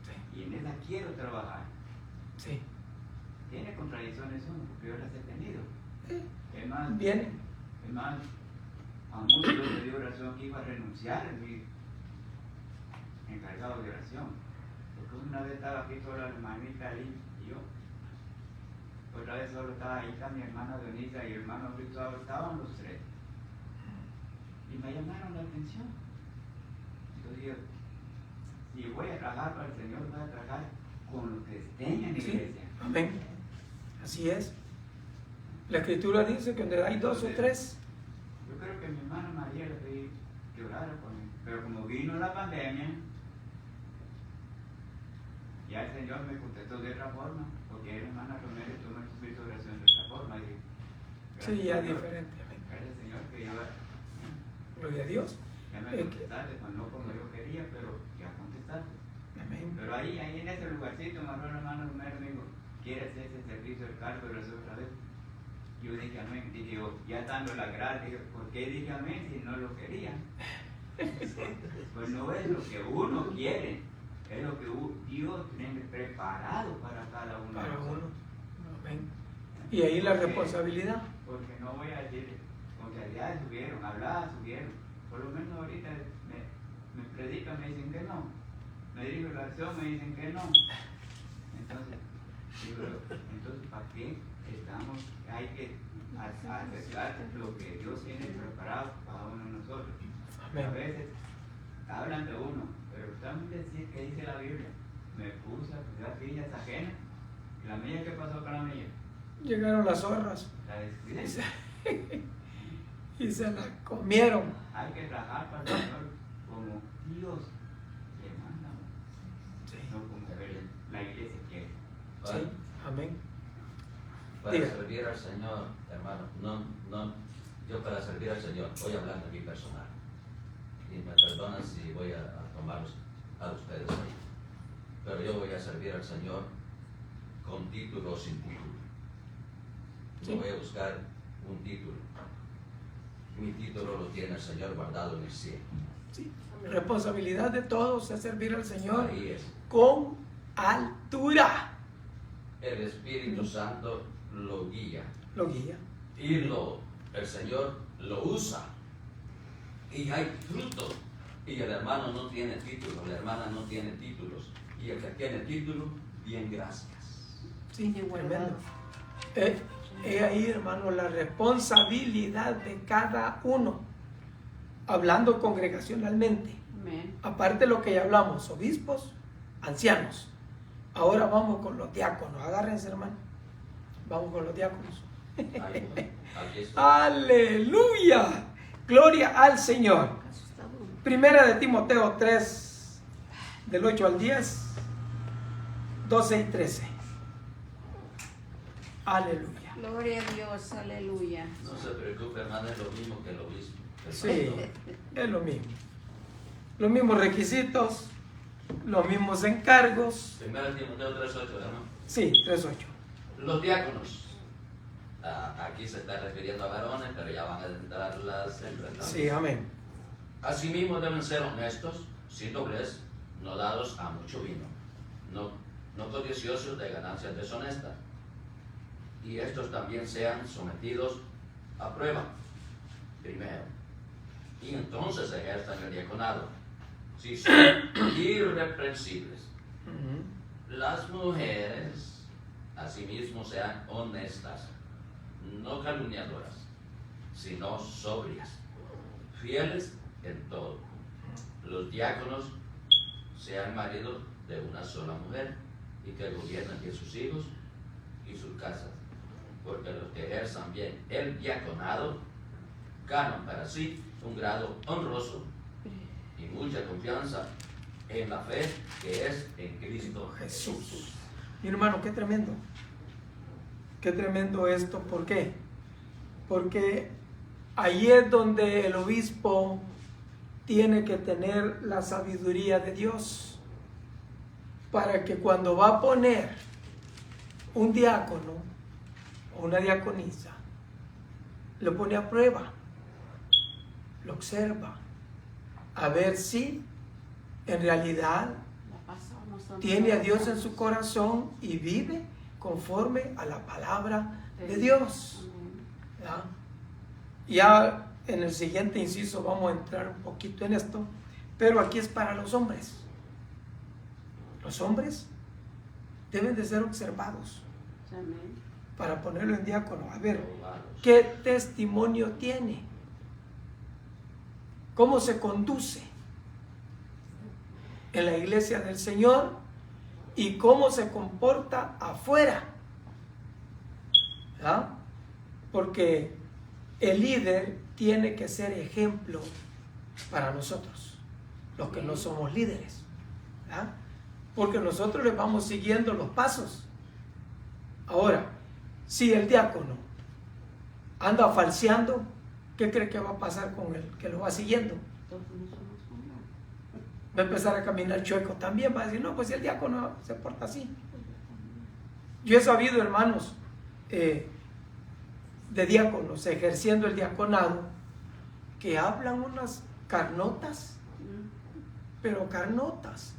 A: Sí.
D: y en esa quiero trabajar.
A: Sí.
D: Tiene contradicciones uno, porque yo las he tenido.
A: Sí.
D: Es más,
A: Viene.
D: a muchos yo pedí oración que iba a renunciar en mi encargado de oración. Porque una vez estaba aquí sola la hermanita ahí y yo. Otra vez solo estaba ahí está mi hermana Dionisa y el hermano Cristóbal, estaban los tres. Y me llamaron la atención. Entonces yo, si voy a trabajar para el Señor, voy a trabajar con los que estén en la
A: Sí.
D: iglesia.
A: Amén. Así es. La escritura dice que donde hay dos o tres.
D: Yo creo que a mi hermana María le pedí que orara por mí. Pero como vino la pandemia, ya el Señor me contestó de otra forma, porque la hermana Romero tomó el espíritu de oración de otra forma. Y,
A: Sí, ya diferente. Amén.
D: Gracias Señor que yo
A: Gloria a Dios.
D: ya me
A: Es que-
D: contestaste, pues no como yo quería, pero ya contestaste.
A: Amén.
D: Pero ahí en ese lugarcito, me habló la hermana Romero y me dijo, ¿quieres hacer ese servicio del cargo de oración otra vez? Yo dije amén, dije yo, ya estando la gracia, dije, ¿por qué dije amén si no lo quería? Pues no es lo que uno quiere, es lo que Dios tiene preparado para cada uno de
A: Para uno.
D: nosotros.
A: Amén. Y ahí la responsabilidad.
D: Porque no voy a decir, con realidad subieron, habladas subieron, por lo menos ahorita me predican, me dicen que no, me dirijo a la acción, me dicen que no. Entonces, digo, entonces ¿para qué estamos? Hay que aceptar lo que Dios tiene preparado para uno de nosotros.
A: Amén.
D: A veces hablan de uno, pero también decir que dice la Biblia, me puse a cuidar viñas ajenas, y la mía, ¿qué pasó con la mía?
A: Llegaron las zorras
D: La descuidé.
A: y se la comieron.
D: Hay que trabajar para el Señor como Dios le manda,
A: Sí.
D: no como la iglesia quiere.
A: Sí. Amén.
C: Para
A: Diga.
C: servir al Señor, hermano, yo para servir al Señor, voy a hablar de mi personal. Y me perdonan si voy a tomarlos a ustedes hoy. Pero yo voy a servir al Señor con título o sin título.
A: Sí.
C: No voy a buscar un título. Mi título lo tiene el Señor guardado en el cielo.
A: Sí. Responsabilidad de todos es servir al Señor
C: Ahí es.
A: con altura.
C: El Espíritu Santo lo guía.
A: Lo guía.
C: Y el Señor lo usa. Y hay fruto. Y el hermano no tiene títulos, la hermana no tiene títulos. Y el que tiene título, bien, gracias.
A: Sí, tremendo. Ahí, hermano, la responsabilidad de cada uno, hablando congregacionalmente.
B: Amén.
A: Aparte de lo que ya hablamos, obispos, ancianos. Ahora vamos con los diáconos. Agárrense, hermano. Vamos con los diáconos.
C: Ahí, aquí estoy.
A: Aleluya. Gloria al Señor. Primera de Timoteo 3, del 8 al 10, 12 y 13. Aleluya.
B: Gloria a Dios, aleluya.
C: No se preocupe, hermano, es lo mismo que el obispo. El
A: Sí,
C: pastor.
A: es lo mismo. Los mismos requisitos, los mismos encargos.
C: Primero Timoteo 3:8, ¿no?
A: Sí, 3:8.
C: Los diáconos. Aquí se está refiriendo a varones, pero ya van a entrar las hembras también.
A: Sí, amén.
C: Asimismo deben ser honestos, sin doblez, no dados a mucho vino, no codiciosos de ganancias deshonestas. Y estos también sean sometidos a prueba, primero, y entonces ejerzan el diaconado. Si son irreprensibles, las mujeres asimismo sean honestas, no calumniadoras, sino sobrias, fieles en todo. Los diáconos sean maridos de una sola mujer y que gobiernen bien sus hijos y sus casas, porque los que ejerzan bien el diaconado ganan para sí un grado honroso y mucha confianza en la fe que es en Cristo
A: Jesús. Mi hermano, qué tremendo. Qué tremendo esto. ¿Por qué? Porque ahí es donde el obispo tiene que tener la sabiduría de Dios para que cuando va a poner un diácono o una diaconisa, lo pone a prueba, lo observa, a ver si en realidad tiene a Dios en su corazón y vive conforme a la palabra de Dios. ¿Ya? Ya en el siguiente inciso vamos a entrar un poquito en esto, pero aquí es para los hombres. Los hombres deben de ser observados para ponerlo en diácono. A ver, ¿qué testimonio tiene? ¿Cómo se conduce en la iglesia del Señor? ¿Y cómo se comporta afuera? ¿Ya? Porque el líder tiene que ser ejemplo para nosotros, los que no somos líderes. ¿Ya? Porque nosotros les vamos siguiendo los pasos. Ahora, si el diácono anda falseando, ¿qué cree que va a pasar con el que lo va siguiendo? Va a empezar a caminar chueco también, va a decir, no, pues si el diácono se porta así. Yo he sabido, hermanos, de diáconos ejerciendo el diaconado, que hablan unas carnotas, pero carnotas,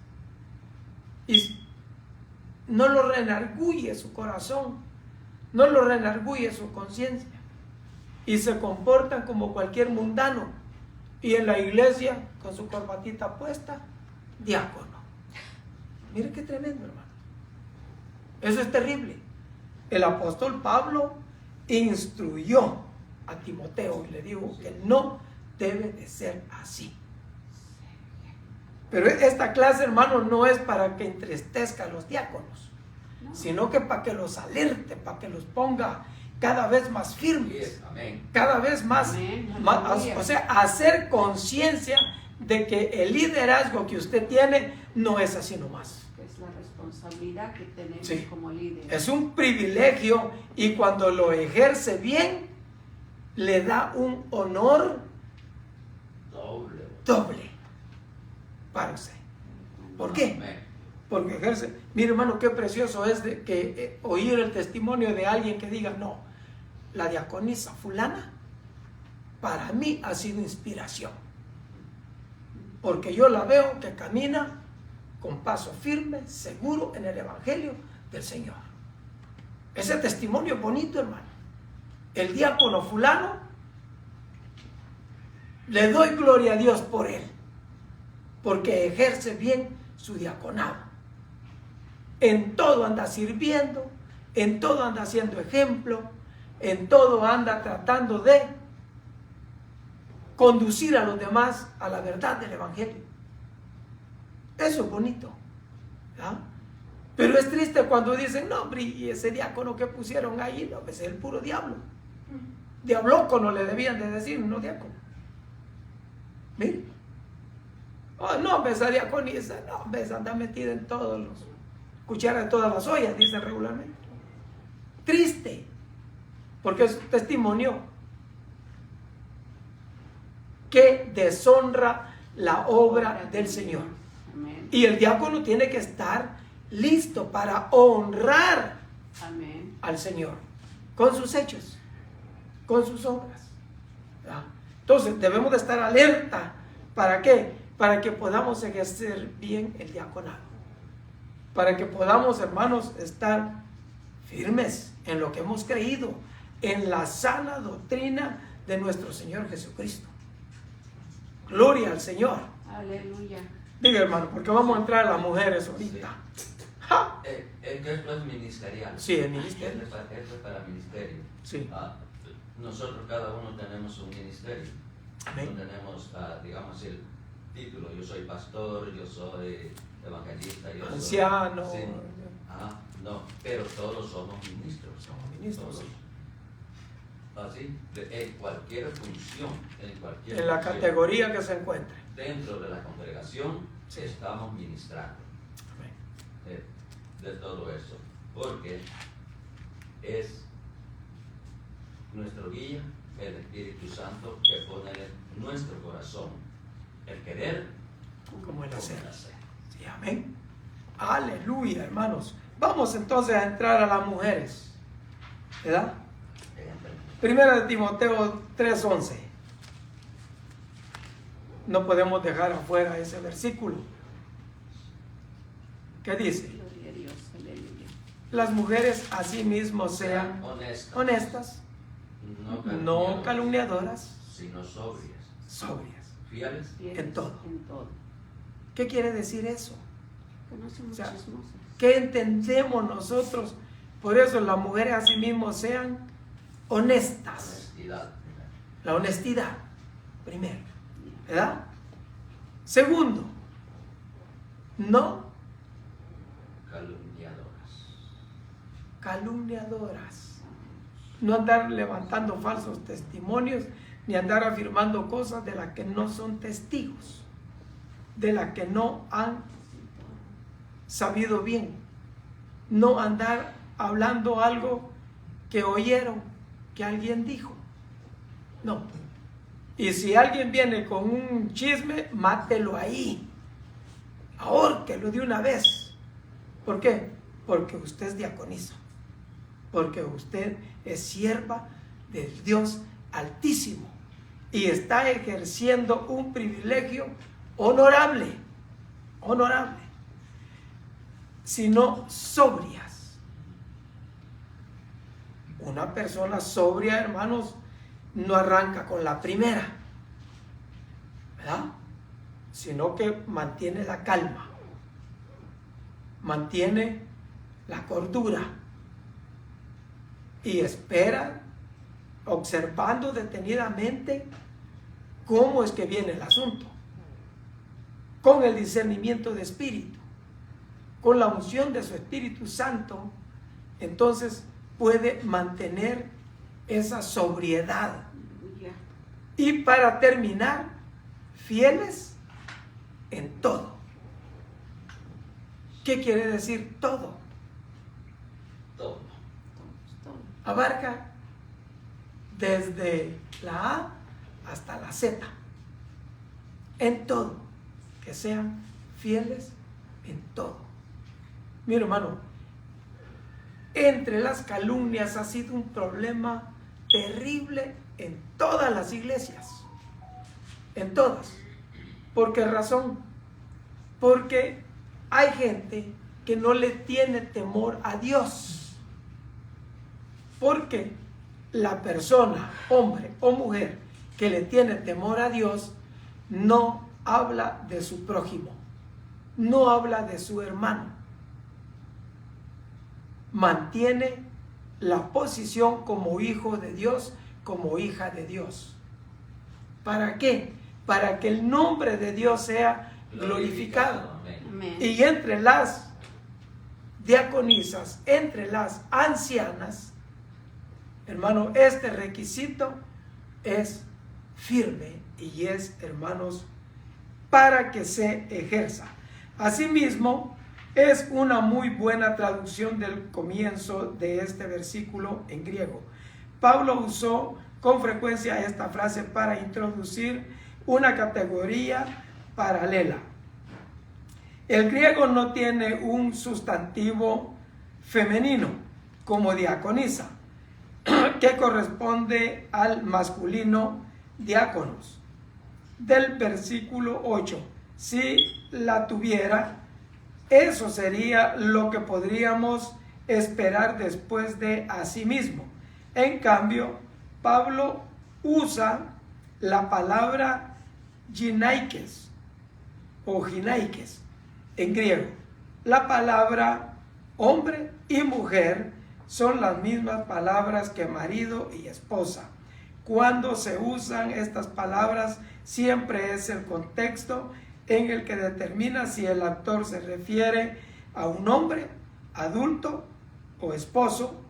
A: y no lo reenargulle su corazón, no lo reenargulle su conciencia, y se comportan como cualquier mundano, y en la iglesia con su corbatita puesta, diácono. Mire qué tremendo, hermano. Eso es terrible. El apóstol Pablo instruyó a Timoteo y le dijo que no debe de ser así. Pero esta clase, hermano, no es para que entristezca a los diáconos, sino que para que los alerte, para que los ponga cada vez más firmes, cada vez más, o sea, hacer conciencia de que el liderazgo que usted tiene no es así nomás.
B: Es la responsabilidad que tenemos como líderes.
A: Es un privilegio, y cuando lo ejerce bien, le da un honor doble para usted. ¿Por qué? porque ejerce. Mire, hermano, qué precioso es de que oír el testimonio de alguien que diga, no, la diaconisa fulana para mí ha sido inspiración, porque yo la veo que camina con paso firme, seguro en el evangelio del Señor. Ese testimonio es bonito, hermano. El diácono fulano, le doy gloria a Dios por él, porque ejerce bien su diaconado. En todo anda sirviendo, en todo anda haciendo ejemplo, en todo anda tratando de conducir a los demás a la verdad del evangelio. Eso es bonito, ¿verdad? Pero es triste cuando dicen, no, hombre, y ese diácono que pusieron ahí, no, es el puro diablo. Diabloco le debían de decir, no diácono. Mire. Oh, no, esa diaconisa, no, ves, anda metida en todos los cucharas de todas las ollas, dicen regularmente. Triste, porque es un testimonio que deshonra la obra del Señor.
B: Amén.
A: Y el diácono tiene que estar listo para honrar
B: Amén.
A: al Señor con sus hechos, con sus obras, ¿verdad? Entonces debemos de estar alerta. ¿Para qué? Para que podamos ejercer bien el diaconado, para que podamos, hermanos, estar firmes en lo que hemos creído, en la sana doctrina de nuestro Señor Jesucristo. Gloria al Señor.
B: Aleluya.
A: Diga, hermano, porque vamos a entrar a las mujeres ahorita. ¡Ja!
C: Esto es ministerial.
A: Sí, el ministerio.
C: Esto es para ministerio.
A: Sí.
C: Nosotros cada uno tenemos un ministerio.
A: Amén.
C: No tenemos, digamos, el título. Yo soy pastor, yo soy evangelista, yo
A: anciano.
C: soy... Sí. No, pero todos somos ministros.
A: Somos ministros,
C: Todos.
A: sí.
C: Así, en cualquier función,
A: En la categoría que se encuentre.
C: dentro de la congregación,
A: Sí.
C: estamos ministrando
A: Amén.
C: de todo eso, porque es nuestro guía, el Espíritu Santo, que pone en nuestro corazón el querer
A: Como el hacer.
C: el hacer.
A: Sí, amén. Aleluya, hermanos. Vamos entonces a entrar a las mujeres, ¿verdad? Primera de Timoteo 3:11. No podemos dejar afuera ese versículo. ¿Qué dice?
B: Gloria a Dios. Aleluya.
A: Las mujeres asimismo sean honestas, no calumniadoras,
C: sino sobrias,
A: sobrias.
C: fieles.
B: Fieles
A: En todo.
B: En todo.
A: ¿Qué quiere decir eso?
B: Que no somos
A: O sea,
B: chismosas.
A: ¿Qué entendemos nosotros? Por eso las mujeres asimismo sean honestas.
C: Honestidad.
A: La honestidad, primero, ¿verdad? Segundo, no calumniadoras. No andar levantando falsos testimonios, ni andar afirmando cosas de las que no son testigos, de las que no han sabido bien. No andar hablando algo que oyeron, que alguien dijo. No. Y si alguien viene con un chisme, mátelo ahí. Ahórquelo de una vez. ¿Por qué? Porque usted es diaconisa. Porque usted es sierva del Dios Altísimo. Y está ejerciendo un privilegio honorable. Honorable. Sino sobrias. Una persona sobria, hermanos, no arranca con la primera, ¿verdad? Sino que mantiene la calma, mantiene la cordura y espera, observando detenidamente cómo es que viene el asunto, con el discernimiento de espíritu, con la unción de su Espíritu Santo. Entonces puede mantener esa sobriedad. Y para terminar, fieles en todo. ¿Qué quiere decir todo?
C: Todo.
A: Abarca desde la A hasta la Z. En todo. Que sean fieles en todo. Mira, hermano, entre las calumnias ha sido un problema terrible en todas las iglesias, en todas. ¿Por qué razón? Porque hay gente que no le tiene temor a Dios, porque la persona, hombre o mujer, que le tiene temor a Dios, no habla de su prójimo, no habla de su hermano, mantiene la posición como hijo de Dios, como hija de Dios. ¿Para qué? Para que el nombre de Dios sea glorificado.
B: Amén.
A: Y entre las diaconisas, entre las ancianas, hermano, este requisito es firme y es, hermanos, para que se ejerza. Asimismo, es una muy buena traducción del comienzo de este versículo en griego. Pablo usó con frecuencia esta frase para introducir una categoría paralela. El griego no tiene un sustantivo femenino como diaconisa, que corresponde al masculino diáconos. Del versículo 8, si la tuviera, eso sería lo que podríamos esperar después de asimismo. En cambio, Pablo usa la palabra ginaikes o ginaikes en griego. La palabra hombre y mujer son las mismas palabras que marido y esposa. Cuando se usan estas palabras, siempre es el contexto en el que determina si el autor se refiere a un hombre adulto o esposo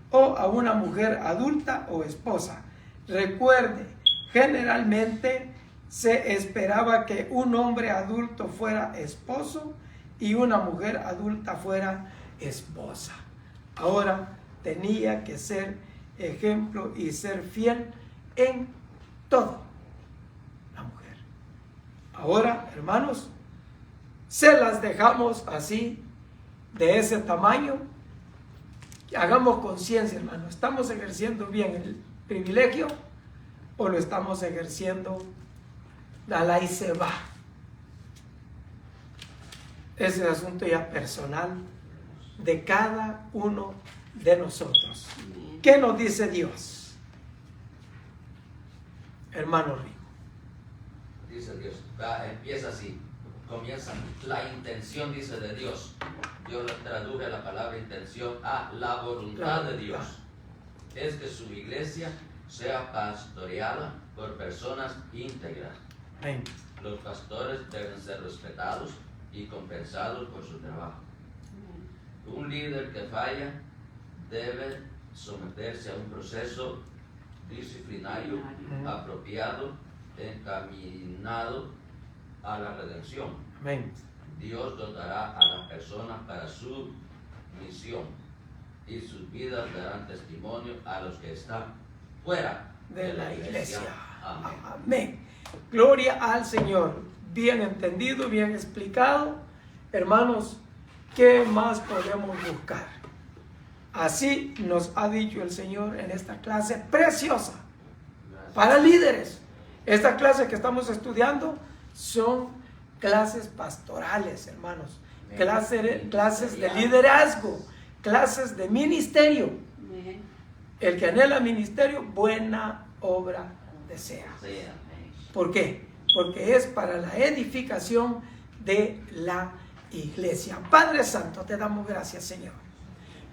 A: o a una mujer adulta o esposa. Recuerde, generalmente se esperaba que un hombre adulto fuera esposo y una mujer adulta fuera esposa. Ahora tenía que ser ejemplo y ser fiel en todo la mujer. Ahora, hermanos, se las dejamos así, de ese tamaño. Hagamos conciencia, hermano. ¿Estamos ejerciendo bien el privilegio o lo estamos ejerciendo a la y se va? Ese es asunto ya personal de cada uno de nosotros. ¿Qué nos dice Dios? Hermano Rico.
C: Dice Dios, empieza así, comienza, la intención, dice, de Dios. Yo le traduje la palabra intención a la voluntad de Dios. Es que su iglesia sea pastoreada por personas íntegras.
A: Amén.
C: Los pastores deben ser respetados y compensados por su trabajo. Un líder que falla debe someterse a un proceso disciplinario apropiado, encaminado a la redención.
A: Amén.
C: Dios dotará a la persona para su misión y sus vidas darán testimonio a los que están fuera
A: De la iglesia.
C: Amén.
A: Amén. Gloria al Señor. Bien entendido, bien explicado. Hermanos, ¿qué más podemos buscar? Así nos ha dicho el Señor en esta clase preciosa para líderes. Esta clase que estamos estudiando son clases pastorales, hermanos. Clases de liderazgo, clases de ministerio. El que anhela ministerio, buena obra desea. ¿Por qué? Porque es para la edificación de la iglesia. Padre Santo, te damos gracias, Señor,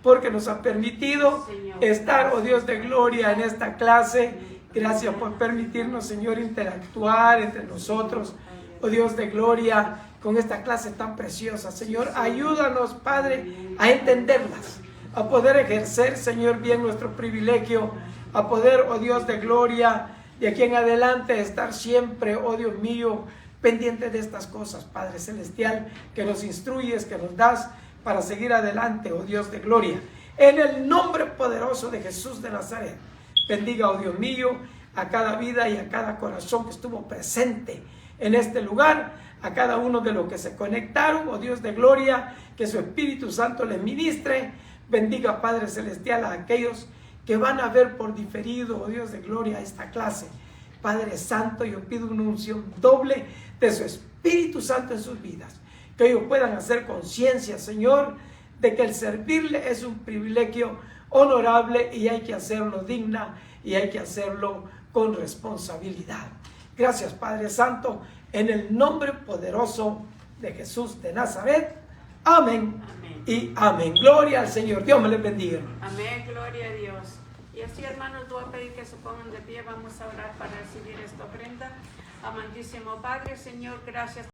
A: porque nos ha permitido estar, oh Dios de gloria, en esta clase. Gracias por permitirnos, Señor, interactuar entre nosotros, oh Dios de gloria, con esta clase tan preciosa. Señor, ayúdanos, Padre, a entenderlas, a poder ejercer, Señor, bien nuestro privilegio, a poder, oh Dios de gloria, de aquí en adelante estar siempre, oh Dios mío, pendiente de estas cosas, Padre Celestial, que nos instruyes, que nos das para seguir adelante, oh Dios de gloria. En el nombre poderoso de Jesús de Nazaret, bendiga, oh Dios mío, a cada vida y a cada corazón que estuvo presente en este lugar. a cada uno de los que se conectaron, oh Dios de gloria, que su Espíritu Santo les ministre. Bendiga, Padre Celestial, a aquellos que van a ver por diferido, oh Dios de gloria, esta clase. Padre Santo, yo pido una unción doble de su Espíritu Santo en sus vidas, que ellos puedan hacer conciencia, Señor, de que el servirle es un privilegio honorable y hay que hacerlo digna y hay que hacerlo con responsabilidad. Gracias, Padre Santo, en el nombre poderoso de Jesús de Nazaret. Amén, amén y amén. Gloria al Señor. Dios me les bendiga.
B: Amén, gloria a Dios. Y así, hermanos, voy a pedir que se pongan de pie. Vamos a orar para recibir esta ofrenda. Amantísimo Padre, Señor, gracias.